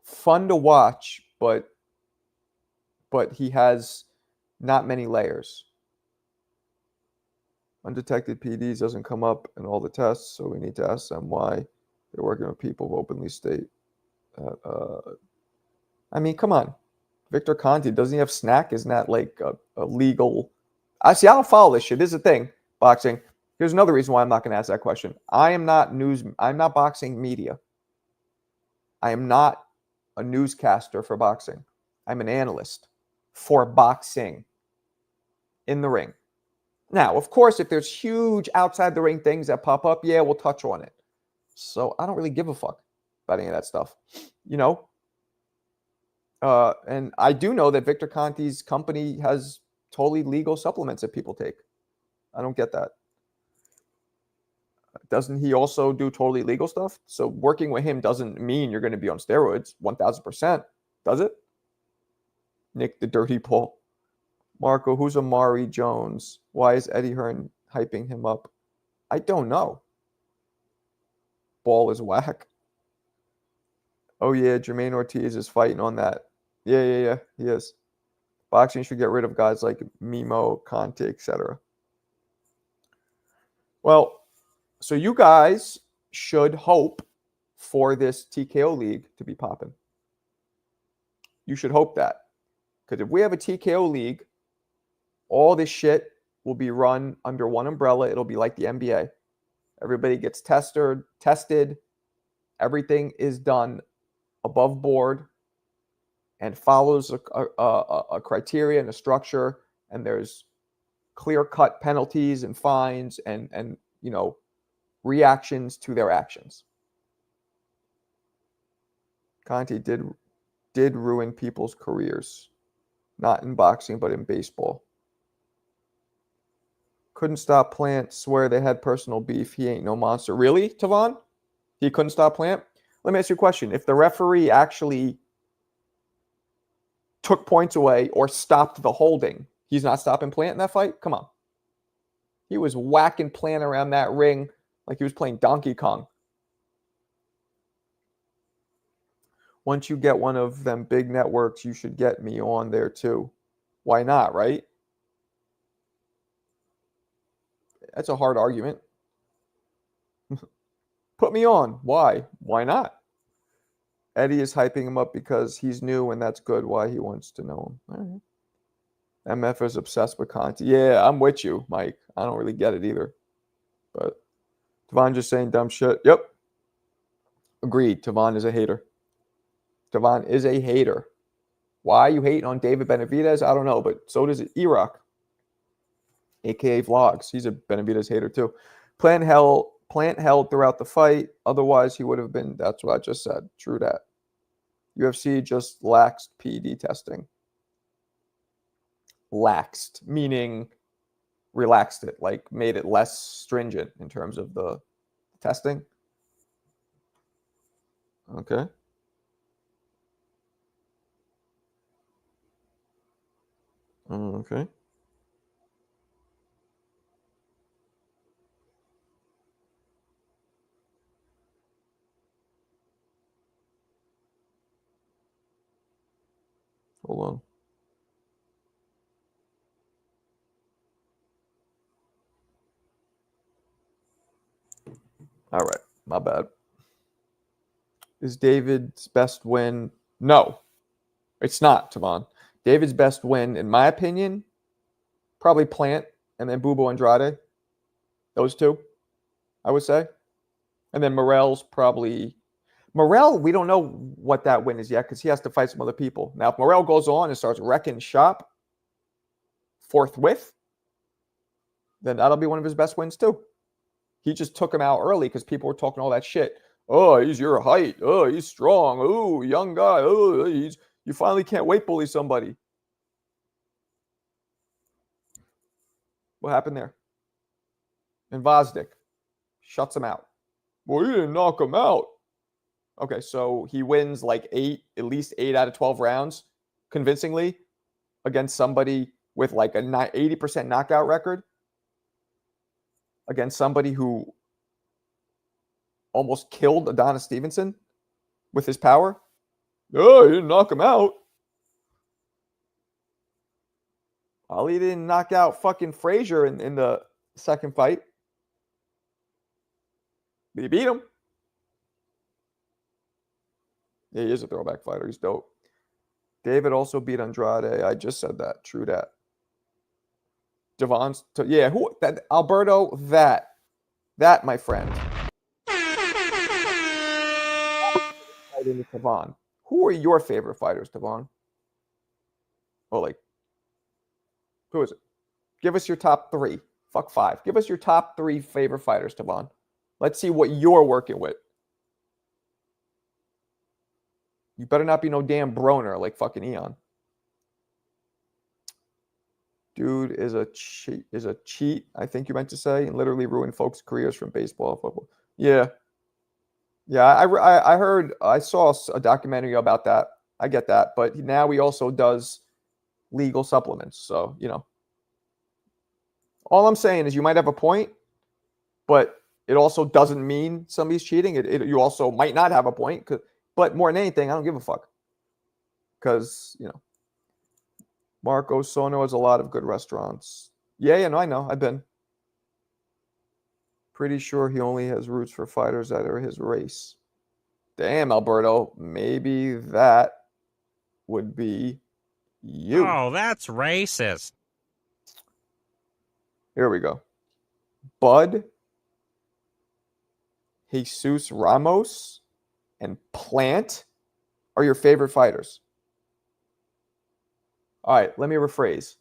fun to watch, but he has not many layers. Undetected PDs doesn't come up in all the tests, so we need to ask them why they're working with people who openly state that. I mean, come on. Victor Conti, doesn't he have snack? Isn't that like a legal? I don't follow this shit. This is the thing, boxing. Here's another reason why I'm not going to ask that question. I am not news. I'm not boxing media. I am not a newscaster for boxing. I'm an analyst for boxing in the ring. Now, of course, if there's huge outside the ring things that pop up, yeah, we'll touch on it. So I don't really give a fuck about any of that stuff, you know? And I do know that Victor Conti's company has totally legal supplements that people take. I don't get that. Doesn't he also do totally legal stuff? So working with him doesn't mean you're going to be on steroids 1000%, does it? Nick the Dirty Paul. Marco, who's Amari Jones? Why is Eddie Hearn hyping him up? I don't know. Ball is whack. Oh, yeah, Jermaine Ortiz is fighting on that. Yeah, he is. Boxing should get rid of guys like Mimo, Conte, etc. Well, so you guys should hope for this TKO league to be popping. You should hope that. Because if we have a TKO league, all this shit will be run under one umbrella. It'll be like the NBA. Everybody gets tested. Everything is done above board and follows a criteria and a structure. And there's clear-cut penalties and fines and reactions to their actions. Conte did ruin people's careers, not in boxing but in baseball. Couldn't stop Plant. Swear they had personal beef. He ain't no monster. Really, Tavon? He couldn't stop Plant? Let me ask you a question. If the referee actually took points away or stopped the holding, he's not stopping Plant in that fight? Come on. He was whacking Plant around that ring like he was playing Donkey Kong. Once you get one of them big networks, you should get me on there too. Why not, right? That's a hard argument. Put me on. Why? Why not? Eddie is hyping him up because he's new and that's good. Why he wants to know him. All right. MF is obsessed with Conte. Yeah, I'm with you, Mike. I don't really get it either. But Tavon just saying dumb shit. Yep. Agreed. Tavon is a hater. Tavon is a hater. Why are you hating on David Benavidez? I don't know, but so does E-Rock, a.k.a. Vlogs. He's a Benavidez hater too. Plant held throughout the fight. Otherwise, he would have been. That's what I just said. True that. UFC just laxed PED testing. Laxed, meaning relaxed it, like made it less stringent in terms of the testing. Okay. Okay. Hold on. All right. My bad. Is David's best win? No, it's not, Tavon. David's best win, in my opinion, probably Plant and then Bubo Andrade. Those two, I would say. And then Morrell's probably. Morrell, we don't know what that win is yet because he has to fight some other people. Now, if Morrell goes on and starts wrecking shop forthwith, then that'll be one of his best wins too. He just took him out early because people were talking all that shit. Oh, he's your height. Oh, he's strong. Oh, young guy. Oh, you finally can't weight bully somebody. What happened there? And Vosdick shuts him out. Well, he didn't knock him out. Okay, so he wins like at least 8 out of 12 rounds convincingly against somebody with like a 80% knockout record, against somebody who almost killed Adonis Stevenson with his power. Oh, he didn't knock him out. Ali didn't knock out fucking Frazier in the second fight. But he beat him. Yeah, he is a throwback fighter. He's dope. David also beat Andrade. I just said that. True that. Javon's. Yeah, who? That Alberto. That, my friend. Tavon. Who are your favorite fighters, Tavon? Oh, like, who is it? Give us your top 3. Fuck 5. Give us your top 3 favorite fighters, Tavon. Let's see what you're working with. You better not be no damn Broner like fucking Eon. Dude is a cheat. I think you meant to say, and literally ruined folks' careers from baseball, football. Yeah. I heard. I saw a documentary about that. I get that, but now he also does legal supplements. So all I'm saying is you might have a point, but it also doesn't mean somebody's cheating. You also might not have a point. But more than anything, I don't give a fuck. Because, Marco Sono has a lot of good restaurants. Yeah, no, I know. I've been. Pretty sure he only has roots for fighters that are his race. Damn, Alberto. Maybe that would be you. Oh, that's racist. Here we go. Bud, Jesus Ramos, and Plant are your favorite fighters. All right, let me rephrase.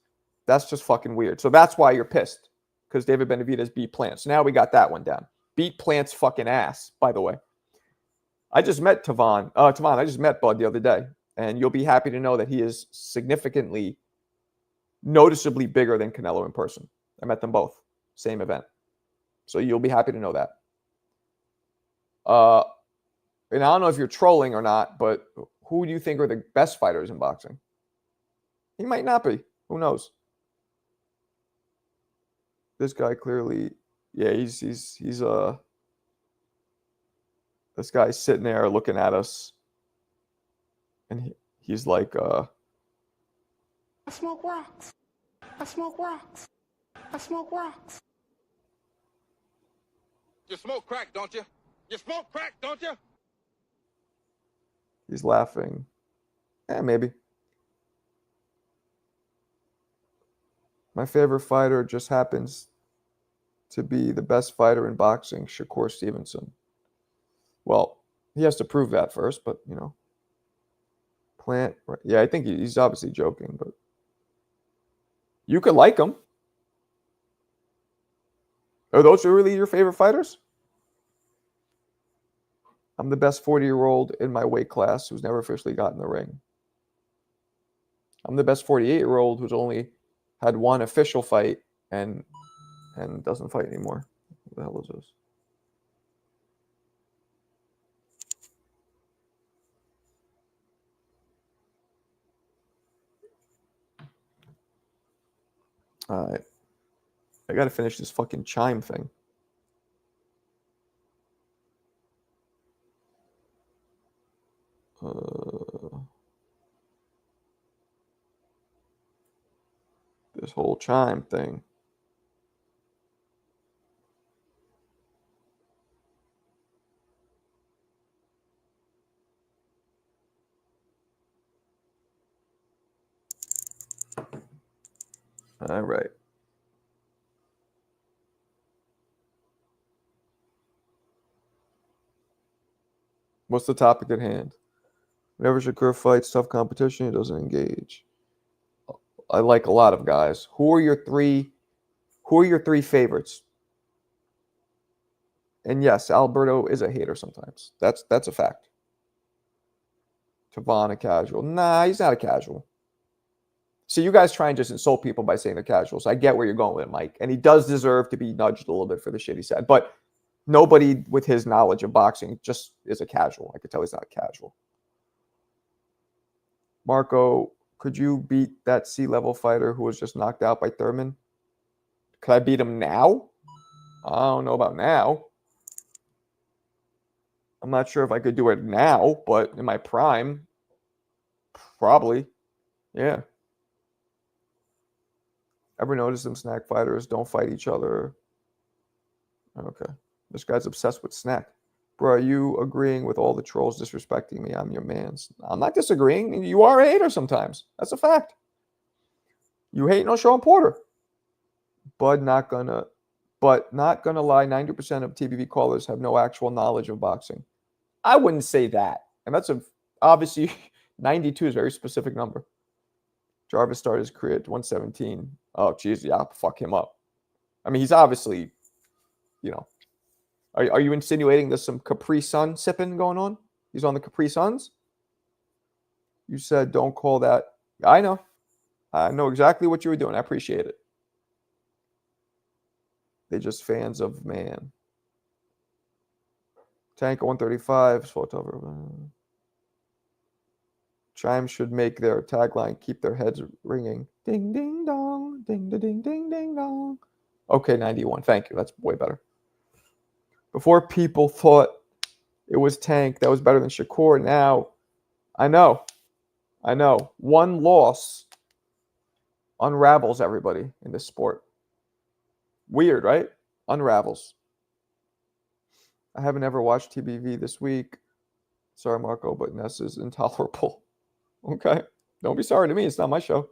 That's just fucking weird. So that's why you're pissed, because David Benavidez beat Plant. So now we got that one down. Beat Plant's fucking ass, by the way. I just met Tavon. I just met Bud the other day, and you'll be happy to know that he is significantly, noticeably bigger than Canelo in person. I met them both. Same event. So you'll be happy to know that. And I don't know if you're trolling or not, but who do you think are the best fighters in boxing? He might not be. Who knows? This guy clearly, yeah, he's this guy's sitting there looking at us, and he's like, I smoke rocks. I smoke rocks. I smoke rocks. You smoke crack, don't you? You smoke crack, don't you? he's laughing. Maybe. My favorite fighter just happens to be the best fighter in boxing, Shakur Stevenson. Well, he has to prove that first, but you know. Plant, right? Yeah, I think he's obviously joking, but you could like him. Are those really your favorite fighters? I'm the best 40-year-old in my weight class who's never officially got in the ring. I'm the best 48-year-old who's only had one official fight and doesn't fight anymore. What the hell is this? All right. I got to finish this fucking chime thing. This whole chime thing. All right. What's the topic at hand? Whenever Shakur fights tough competition, he doesn't engage. I like a lot of guys. Who are your three favorites? And yes, Alberto is a hater sometimes. That's a fact. Tavon a casual. Nah, he's not a casual. See, you guys try and just insult people by saying they're casuals. I get where you're going with it, Mike. And he does deserve to be nudged a little bit for the shit he said. But nobody with his knowledge of boxing just is a casual. I could tell he's not a casual. Marco, could you beat that C-level fighter who was just knocked out by Thurman? Could I beat him now? I don't know about now. I'm not sure if I could do it now, but in my prime, probably. Yeah. Ever notice them snack fighters don't fight each other? Okay. This guy's obsessed with snack. Bro, are you agreeing with all the trolls disrespecting me? I'm your mans. I'm not disagreeing. You are a hater sometimes. That's a fact. You hate no Sean Porter. But not gonna lie, 90% of TBV callers have no actual knowledge of boxing. I wouldn't say that. And that's obviously 92 is a very specific number. Jarvis started his career at 117. Oh, geez, yeah, fuck him up. I mean, he's obviously, you know. Are you insinuating there's some Capri Sun sipping going on? He's on the Capri Suns? You said don't call that. I know. I know exactly what you were doing. I appreciate it. They're just fans of man. Tank 135. Chime should make their tagline keep their heads ringing. Ding, ding, dong. Ding, ding, ding, ding, ding, dong. Okay, 91. Thank you. That's way better. Before people thought it was Tank that was better than Shakur. Now, I know. One loss unravels everybody in this sport. Weird, right? Unravels. I haven't ever watched TBV this week. Sorry, Marco, but Ness is intolerable. Okay. Don't be sorry to me. It's not my show.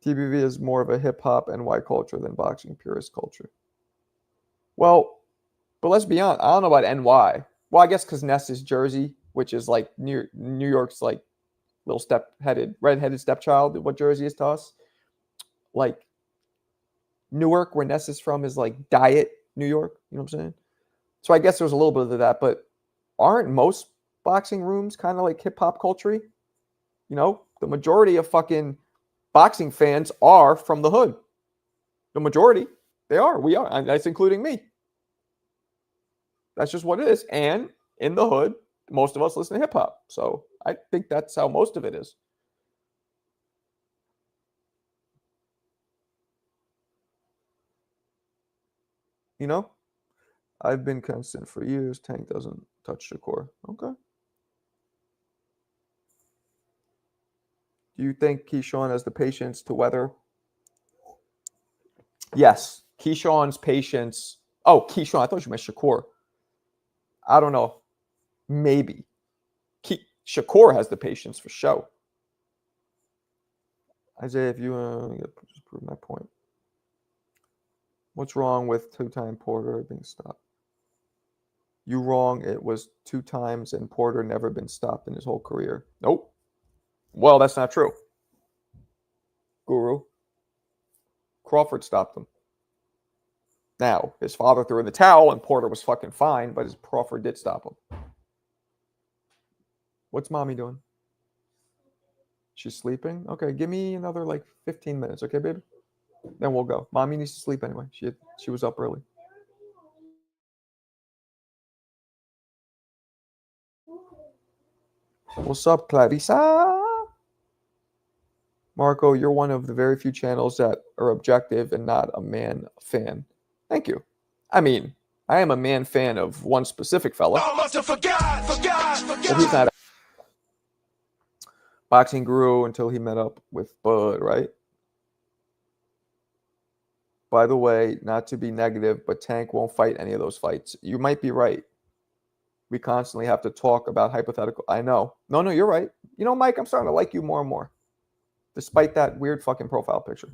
TBV is more of a hip-hop NY culture than boxing purist culture. Well, but let's be honest. I don't know about NY. Well, I guess because Ness is Jersey, which is like New York's like little redheaded stepchild. What Jersey is to us. Like Newark, where Ness is from, is like diet New York. You know what I'm saying? So I guess there's a little bit of that, but aren't most boxing rooms kind of like hip-hop culture? You know, the majority of fucking boxing fans are from the hood. The majority, they are. We are. And that's including me. That's just what it is. And in the hood, most of us listen to hip-hop. So I think that's how most of it is. You know? I've been constant for years. Tank doesn't touch the core. Okay. Do you think Keyshawn has the patience to weather? Yes. Keyshawn's patience. Oh, Keyshawn. I thought you meant Shakur. I don't know. Maybe. Shakur has the patience for show. Isaiah, if you just prove my point. What's wrong with two-time Porter being stopped? You wrong. It was 2 times, and Porter never been stopped in his whole career. Nope. Well, that's not true. Guru. Crawford stopped him. Now, his father threw in the towel, and Porter was fucking fine, but his Crawford did stop him. What's mommy doing? She's sleeping? Okay, give me another like 15 minutes, okay, baby? Then we'll go. Mommy needs to sleep anyway. She was up early. What's up, Clarissa? Marco, you're one of the very few channels that are objective and not a man fan. Thank you. I mean, I am a man fan of one specific fella. I must have forgot. But he's not. Boxing grew until he met up with Bud, right? By the way, not to be negative, but Tank won't fight any of those fights. You might be right. We constantly have to talk about hypothetical. I know. No, you're right. You know, Mike, I'm starting to like you more and more, despite that weird fucking profile picture.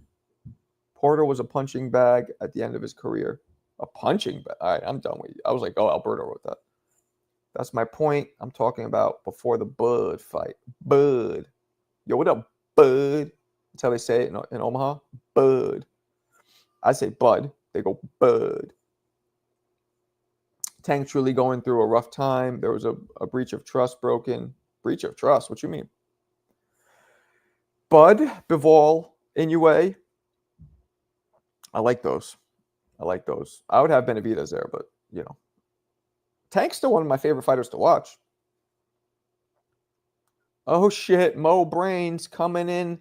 Porter was a punching bag at the end of his career. A punching bag? All right, I'm done with you. I was like, oh, Alberto wrote that. That's my point. I'm talking about before the Bud fight. Bud. Yo, what up, Bud? That's how they say it in Omaha. Bud. I say Bud. They go Bud. Tank truly going through a rough time. There was a breach of trust broken. Breach of trust? What you mean? Bud, Bivol, Inoue. I like those. I would have Benavidez there, but, you know. Tank's still one of my favorite fighters to watch. Oh, shit. Mo Brains coming in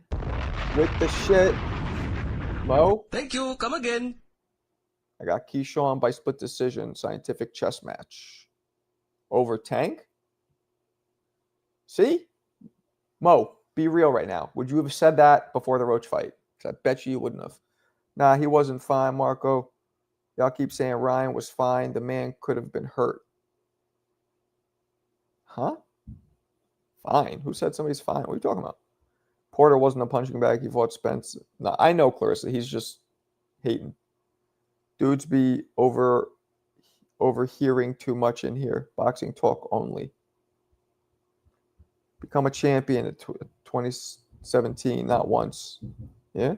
with the shit. Mo? Thank you. Come again. I got Keyshawn by split decision, scientific chess match. Over Tank? See? Mo, be real right now. Would you have said that before the Roach fight? Because I bet you wouldn't have. Nah, he wasn't fine, Marco. Y'all keep saying Ryan was fine. The man could have been hurt. Huh? Fine. Who said somebody's fine? What are you talking about? Porter wasn't a punching bag. He fought Spence. No, I know, Clarissa. He's just hating. Dudes be overhearing too much in here. Boxing talk only. Become a champion in 2017, not once. Yeah?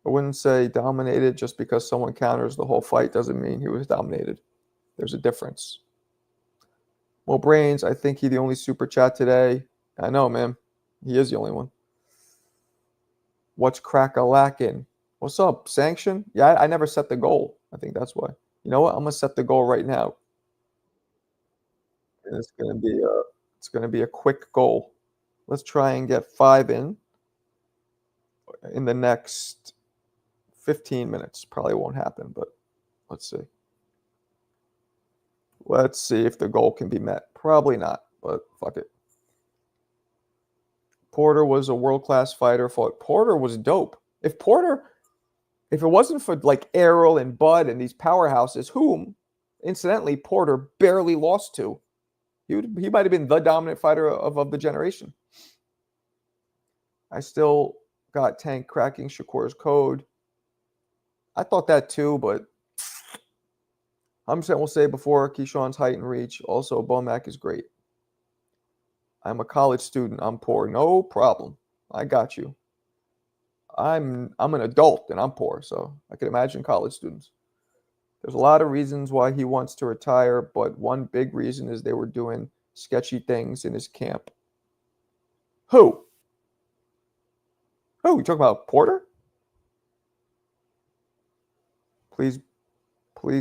I wouldn't say dominated. Just because someone counters the whole fight doesn't mean he was dominated. There's a difference. Well, Brains, I think he's the only super chat today. I know, man. He is the only one. What's crack-a-lackin'? What's up, Sanction? Yeah, I never set the goal. I think that's why. You know what? I'm gonna set the goal right now. And it's gonna be a quick goal. Let's try and get 5 in the next 15 minutes. Probably won't happen, but let's see. Let's see if the goal can be met. Probably not, but fuck it. Porter was a world-class fighter. Porter was dope. If it wasn't for like Errol and Bud and these powerhouses, whom, incidentally, Porter barely lost to, he might have been the dominant fighter of the generation. I still got Tank cracking Shakur's code. I thought that too, but I'm saying we'll say before Keyshawn's height and reach. Also, Bomac is great. I'm a college student. I'm poor. No problem. I got you. I'm an adult and I'm poor, so I can imagine college students. There's a lot of reasons why he wants to retire, but one big reason is they were doing sketchy things in his camp. Who? You talking about Porter? Please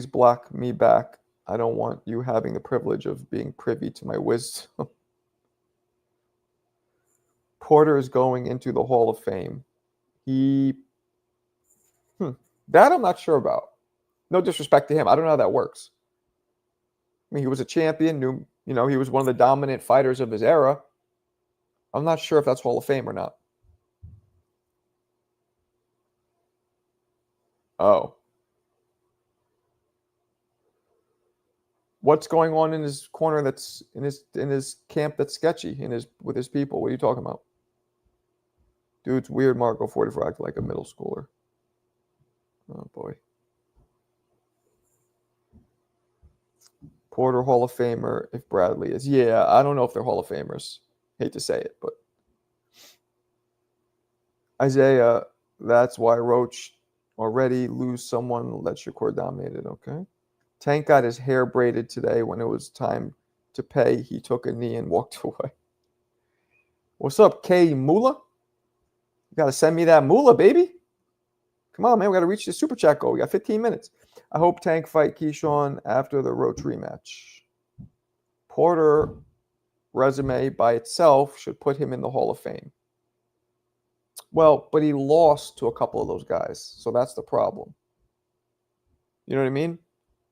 block me back. I don't want you having the privilege of being privy to my wisdom. Porter is going into the Hall of Fame. That I'm not sure about. No disrespect to him. I don't know how that works. I mean, he was a champion, he was one of the dominant fighters of his era. I'm not sure if that's Hall of Fame or not. Oh. What's going on in his corner that's in his camp that's sketchy with his people? What are you talking about? Dude's weird. Marco 44 acting like a middle schooler. Oh boy. Porter Hall of Famer if Bradley is. Yeah, I don't know if they're Hall of Famers. Hate to say it, but Isaiah, that's why Roach already lose someone that Shakur dominated. Okay. Tank got his hair braided today when it was time to pay. He took a knee and walked away. What's up, K Moolah? You got to send me that moolah, baby. Come on, man. We got to reach the super chat goal. We got 15 minutes. I hope Tank fight Keyshawn after the Roach rematch. Porter resume by itself should put him in the Hall of Fame. Well, but he lost to a couple of those guys, so that's the problem. You know what I mean?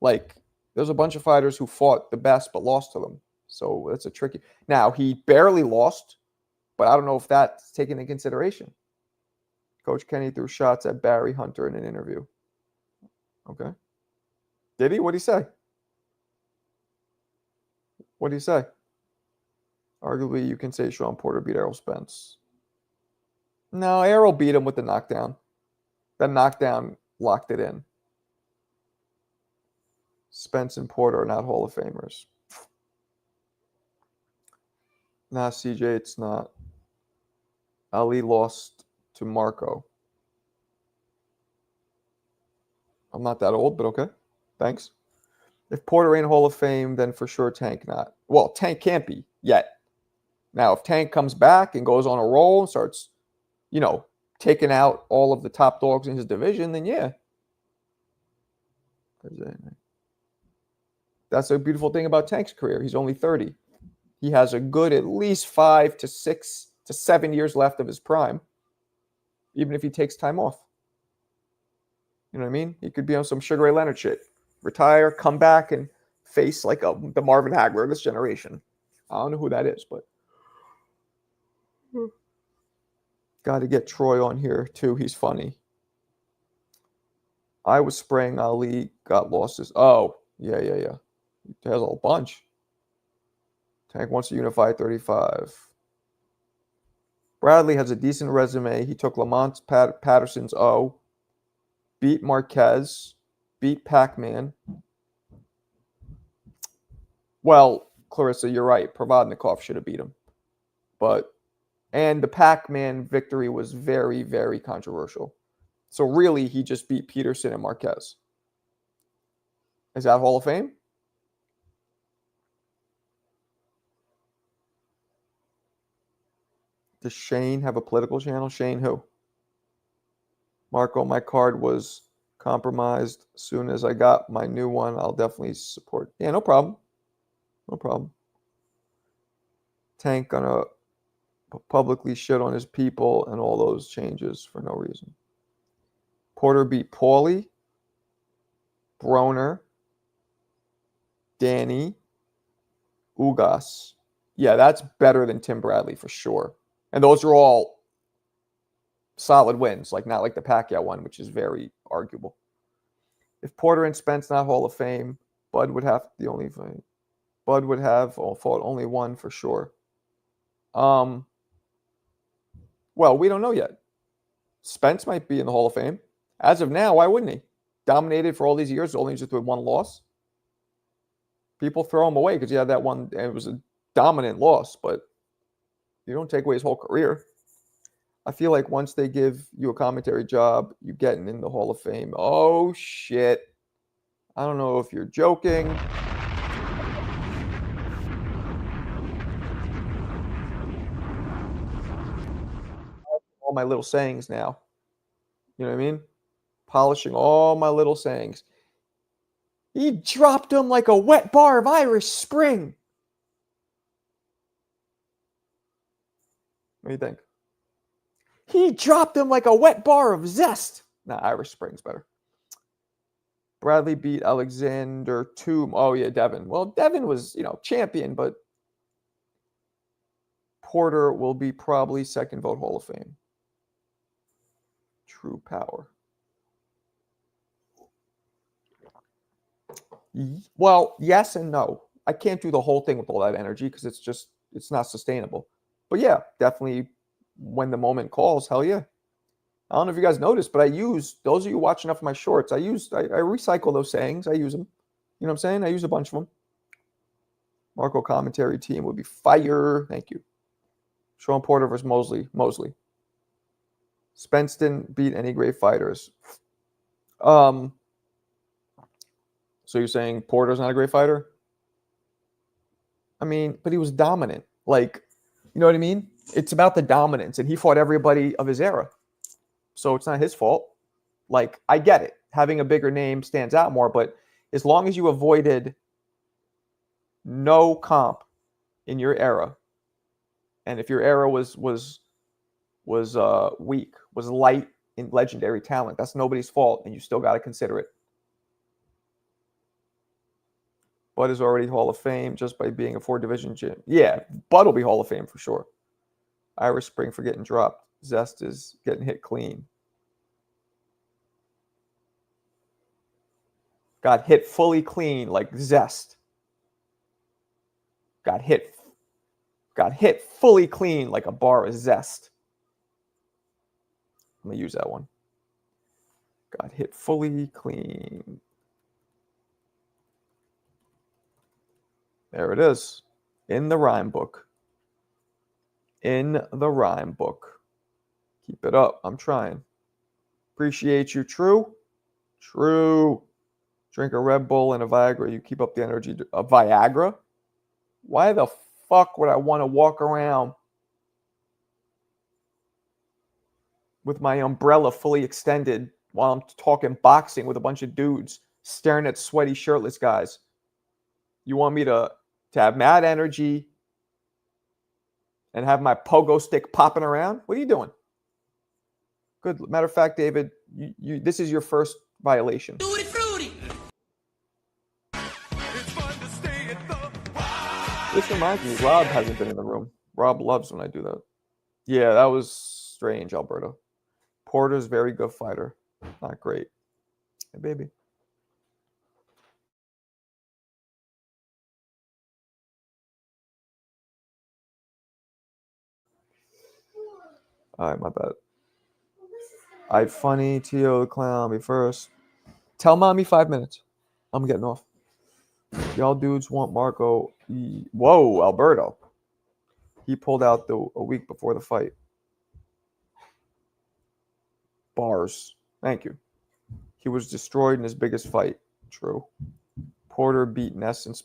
Like, there's a bunch of fighters who fought the best but lost to them. So that's a tricky. Now, he barely lost, but I don't know if that's taken into consideration. Coach Kenny threw shots at Barry Hunter in an interview. Okay. Did he? What'd he say? What'd he say? Arguably, you can say Sean Porter beat Errol Spence. No, Errol beat him with the knockdown. That knockdown locked it in. Spence and Porter are not Hall of Famers. Nah, CJ, it's not. Ali lost to Marco. I'm not that old, but okay. Thanks. If Porter ain't Hall of Fame, then for sure Tank not. Well, Tank can't be yet. Now, if Tank comes back and goes on a roll and starts, taking out all of the top dogs in his division, then yeah. That's a beautiful thing about Tank's career. He's only 30. He has a good at least 5 to 6 to 7 years left of his prime, even if he takes time off. You know what I mean? He could be on some Sugar Ray Leonard shit. Retire, come back, and face like the Marvin Hagler of this generation. I don't know who that is, but got to get Troy on here, too. He's funny. I was spraying Ali, got losses. Oh, yeah. He has a whole bunch. Tank wants to unify 35. Bradley has a decent resume. He took Lamont Patterson's O, beat Marquez, beat Pac-Man. Well, Clarissa, you're right. Provodnikov should have beat him. And the Pac-Man victory was very, very controversial. So really, he just beat Peterson and Marquez. Is that Hall of Fame? Does Shane have a political channel? Shane who? Marco, my card was compromised. As soon as I got my new one, I'll definitely support. Yeah, no problem. No problem. Tank gonna publicly shit on his people and all those changes for no reason. Porter beat Paulie, Broner, Danny, Ugas. Yeah, that's better than Tim Bradley for sure. And those are all solid wins, not like the Pacquiao one, which is very arguable. If Porter and Spence not Hall of Fame, Bud would have the only fight. Bud would have fought only one for sure. Well, we don't know yet. Spence might be in the Hall of Fame. As of now, why wouldn't he? Dominated for all these years, only just with one loss. People throw him away because he had that one, and it was a dominant loss, but you don't take away his whole career. I feel like once they give you a commentary job, you get in the Hall of Fame. Oh, shit. I don't know if you're joking. All my little sayings now. You know what I mean? Polishing all my little sayings. He dropped him like a wet bar of Irish Spring. What do you think? He dropped him like a wet bar of zest. Nah, Irish Spring's better. Bradley beat Alexander Toom. Oh, yeah, Devin. Well, Devin was, champion, but Porter will be probably second vote Hall of Fame. True power. Well, yes and no. I can't do the whole thing with all that energy because it's not sustainable. But yeah, definitely when the moment calls, hell yeah. I don't know if you guys noticed, but I use, those of you watching enough of my shorts, I recycle those sayings. I use them. You know what I'm saying? I use a bunch of them. Marco commentary team would be fire. Thank you. Sean Porter versus Mosley. Spence didn't beat any great fighters. So you're saying Porter's not a great fighter? I mean, but he was dominant. Like, you know what I mean? It's about the dominance, and he fought everybody of his era. So it's not his fault. Like, I get it. Having a bigger name stands out more, but as long as you avoided no comp in your era, and if your era was weak, was light in legendary talent, that's nobody's fault, and you still got to consider it. Bud is already Hall of Fame just by being a 4-division champ. Yeah, Bud will be Hall of Fame for sure. Irish Spring for getting dropped. Zest is getting hit clean. Got hit fully clean like Zest. Got hit fully clean like a bar of Zest. I'm going to use that one. Got hit fully clean. There it is. In the rhyme book. In the rhyme book. Keep it up. I'm trying. Appreciate you. True? True. Drink a Red Bull and a Viagra. You keep up the energy. A Viagra? Why the fuck would I want to walk around with my umbrella fully extended while I'm talking boxing with a bunch of dudes staring at sweaty, shirtless guys? You want me to have mad energy and have my pogo stick popping around? What are you doing? Good. Matter of fact, David, this is your first violation. Tutti frutti. This reminds me, Rob hasn't been in the room. Rob loves when I do that. Yeah, that was strange, Alberto. Porter's very good fighter. Not great. Hey, baby. All right, my bad. I funny, Tio the clown, me first. Tell mommy 5 minutes. I'm getting off. Y'all dudes want Marco. Whoa, Alberto. He pulled out a week before the fight. Bars. Thank you. He was destroyed in his biggest fight. True. Porter beat Nessence.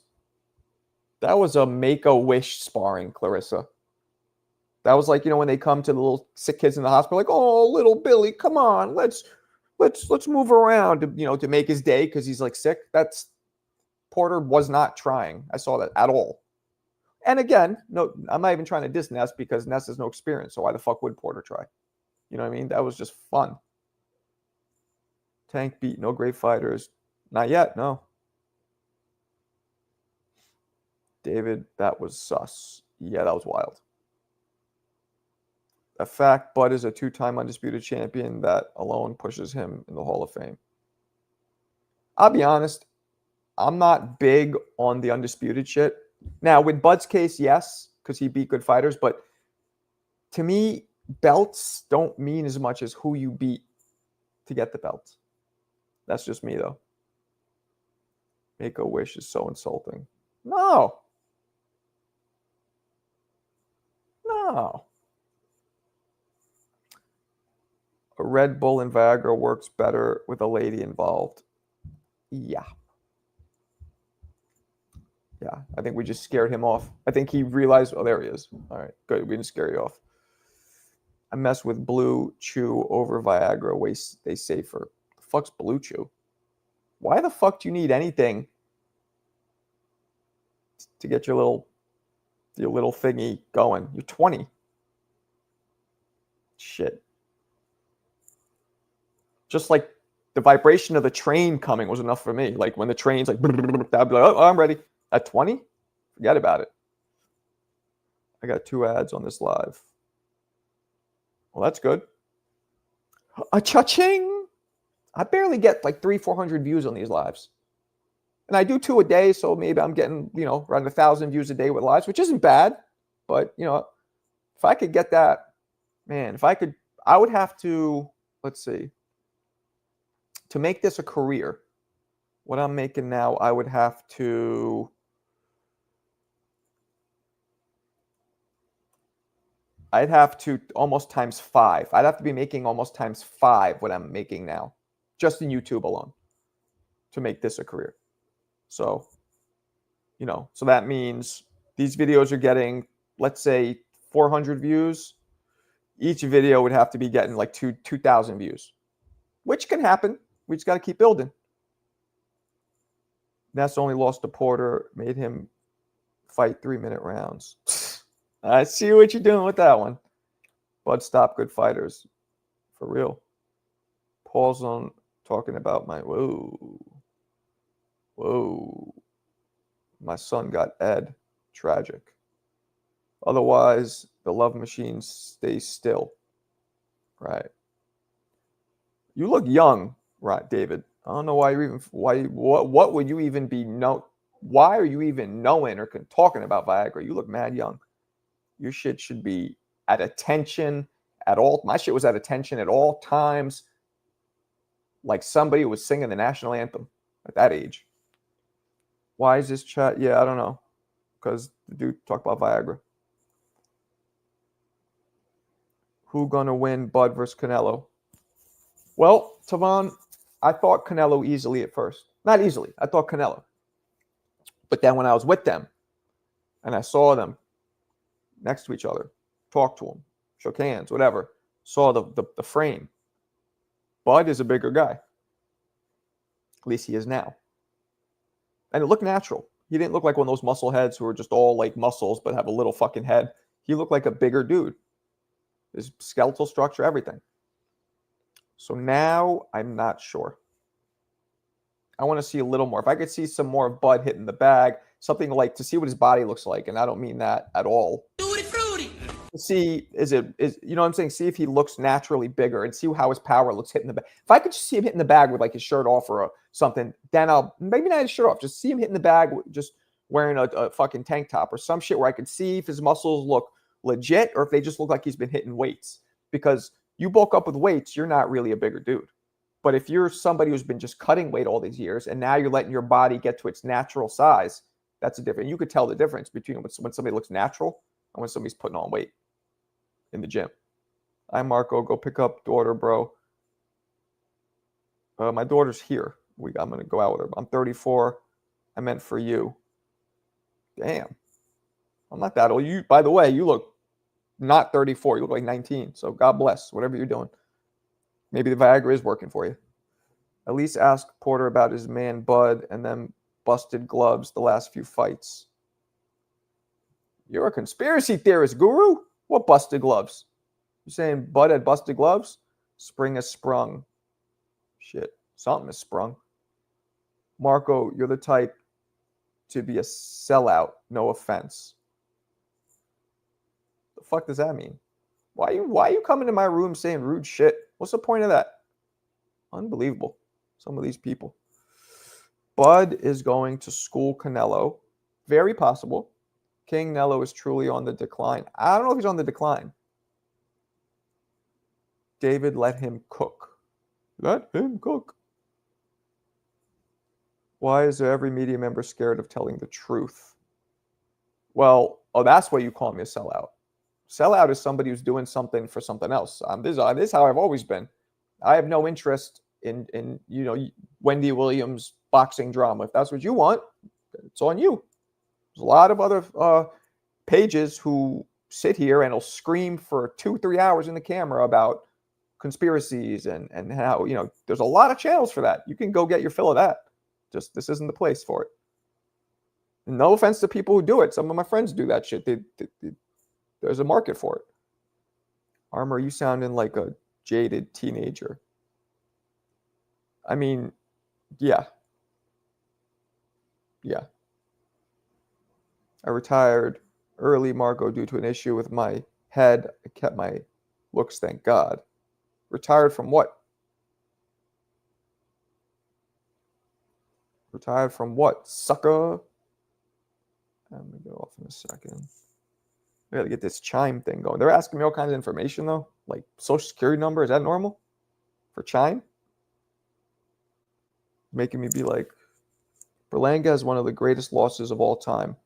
That was a Make-A-Wish sparring, Clarissa. That was like, when they come to the little sick kids in the hospital, like, oh, little Billy, come on, let's move around to make his day because he's like sick. That's Porter was not trying. I saw that at all. And again, no, I'm not even trying to diss Ness because Ness has no experience. So why the fuck would Porter try? You know what I mean? That was just fun. Tank beat no great fighters. Not yet, no. David, that was sus. Yeah, that was wild. The fact Bud is a 2-time undisputed champion, that alone pushes him in the Hall of Fame. I'll be honest, I'm not big on the undisputed shit. Now, with Bud's case, yes, because he beat good fighters, but to me, belts don't mean as much as who you beat to get the belt. That's just me, though. Make-A-Wish is so insulting. No. A Red Bull and Viagra works better with a lady involved. Yeah. I think we just scared him off. I think he realized, oh, there he is. All right, good. We didn't scare you off. I mess with Blue Chew over Viagra. They safer. The fuck's Blue Chew? Why the fuck do you need anything to get your little thingy going? You're 20. Shit. Just like the vibration of the train coming was enough for me. Like when the train's like, I'd be like, oh, I'm ready. At 20? Forget about it. I got 2 ads on this live. Well, that's good. A cha-ching! I barely get like 300-400 views on these lives. And I do 2 a day, so maybe I'm getting, around 1,000 views a day with lives, which isn't bad. But, if I could get that, man, I would have to, let's see, to make this a career, what I'm making now, I would have to I'd have to almost times 5. I'd have to be making almost times 5 what I'm making now, just in YouTube alone, to make this a career. So, so that means these videos are getting, let's say, 400 views. Each video would have to be getting like 2,000 views, which can happen. We just got to keep building. Ness only lost to Porter, made him fight 3-minute rounds. I see what you're doing with that one. Bud stop good fighters. For real. Pause on talking about my whoa. My son got Ed. Tragic. Otherwise, the love machine stays still. Right. You look young, right, David? I don't know why you're even what would you even be why are you even knowing or talking about Viagra? You look mad young. Your shit should be at attention at all. My shit was at attention at all times. Like somebody was singing the national anthem at that age. Why is this chat? Yeah, I don't know. Because the dude talked about Viagra. Who gonna win, Bud versus Canelo? Well, Tavon, I thought Canelo easily at first. Not easily. I thought Canelo. But then when I was with them and I saw them next to each other, talked to them, shook hands, whatever, saw the frame, Bud is a bigger guy. At least he is now. And it looked natural. He didn't look like one of those muscle heads who are just all like muscles but have a little fucking head. He looked like a bigger dude. His skeletal structure, everything. So now I'm not sure. I want to see a little more. If I could see some more of Bud hitting the bag, something like to see what his body looks like, and I don't mean that at all. Tutti frutti. To see is you know what I'm saying? See if he looks naturally bigger and see how his power looks hitting the bag. If I could just see him hitting the bag with like his shirt off or something, then I'll maybe not his shirt off. Just see him hitting the bag just wearing a fucking tank top or some shit where I could see if his muscles look legit or if they just look like he's been hitting weights. Because you bulk up with weights, you're not really a bigger dude. But if you're somebody who's been just cutting weight all these years and now you're letting your body get to its natural size, that's a different. You could tell the difference between when somebody looks natural and when somebody's putting on weight in the gym. Hi, Marco. Go pick up daughter, bro. My daughter's here. I'm going to go out with her. I'm 34. I meant for you. Damn. I'm not that old. You, by the way, you look not 34. You look like 19. So God bless. Whatever you're doing. Maybe the Viagra is working for you. At least ask Porter about his man Bud and then busted gloves the last few fights. You're a conspiracy theorist, guru. What busted gloves? You saying Bud had busted gloves? Spring has sprung. Shit, something has sprung. Marco, you're the type to be a sellout. No offense. The fuck does that mean? Why are you coming to my room saying rude shit? What's the point of that? Unbelievable. Some of these people. Bud is going to school Canelo. Very possible. King Nello is truly on the decline. I don't know if he's on the decline. David, let him cook. Let him cook. Why is every media member scared of telling the truth? Well, that's why you call me a sellout. Sellout is somebody who's doing something for something else. This is how I've always been. I have no interest in Wendy Williams boxing drama. If that's what you want, it's on you. There's a lot of other pages who sit here and will scream for 2-3 hours in the camera about conspiracies and how, there's a lot of channels for that. You can go get your fill of that. Just this isn't the place for it. And no offense to people who do it. Some of my friends do that shit. There's a market for it. Armor, you sounding like a jaded teenager. I mean, yeah. Yeah. I retired early, Marco, due to an issue with my head. I kept my looks, thank God. Retired from what? Retired from what, sucker? I'm going to go off in a second. I got to get this chime thing going. They're asking me all kinds of information, though. Like social security number. Is that normal for chime? Making me be like, Berlanga is one of the greatest losses of all time.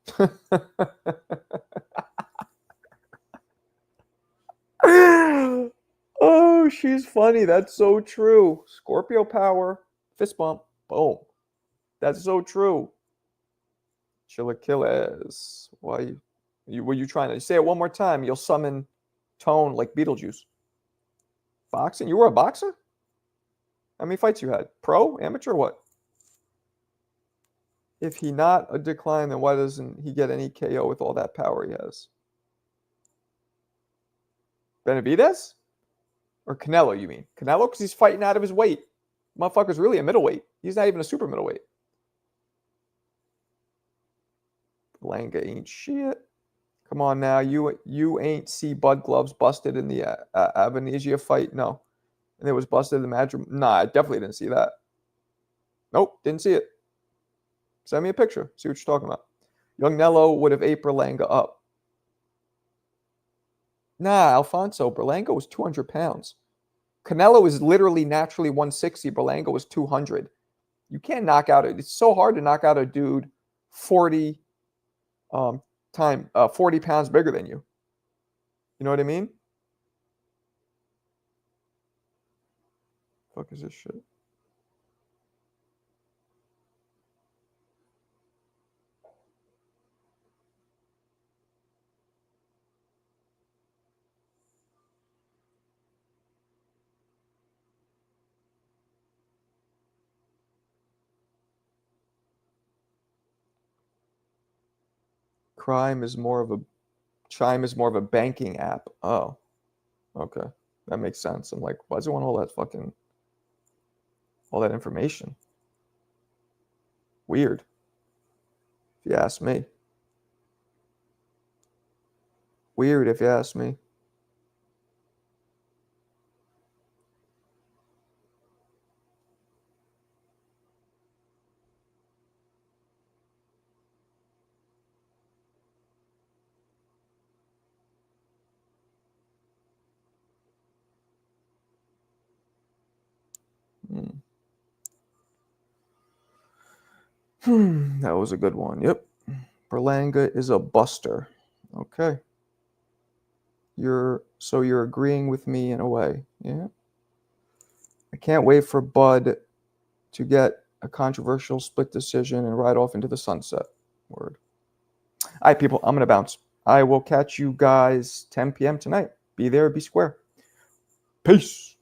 Oh, she's funny. That's so true. Scorpio power. Fist bump. Boom. That's so true. Chilaquiles. Why were you trying to say it one more time? You'll summon Tone like Beetlejuice. Boxing? You were a boxer? How many fights you had? Pro? Amateur? What? If he not a decline, then why doesn't he get any KO with all that power he has? Benavidez? Or Canelo, you mean? Canelo? Because he's fighting out of his weight. Motherfucker's really a middleweight. He's not even a super middleweight. Langa ain't shit. Come on now. You ain't see Bud Gloves busted in the Avanisia fight? No. And it was busted in the match. Nah, I definitely didn't see that. Nope, didn't see it. Send me a picture. See what you're talking about. Young Nello would have ate Berlanga up. Nah, Alfonso, Berlanga was 200 pounds. Canelo is literally naturally 160. Berlanga was 200. You can't knock out it. It's so hard to knock out a dude 40 40 pounds bigger than you. You know what I mean? Fuck is this shit? Chime is more of a banking app. Oh, okay. That makes sense. I'm like, why does it want all that information? Weird. If you ask me. Weird if you ask me. That was a good one. Yep. Berlanga is a buster. Okay. You're agreeing with me in a way. Yeah. I can't wait for Bud to get a controversial split decision and ride off into the sunset. Word. All right, people, I'm going to bounce. I will catch you guys 10 p.m. tonight. Be there, be square. Peace.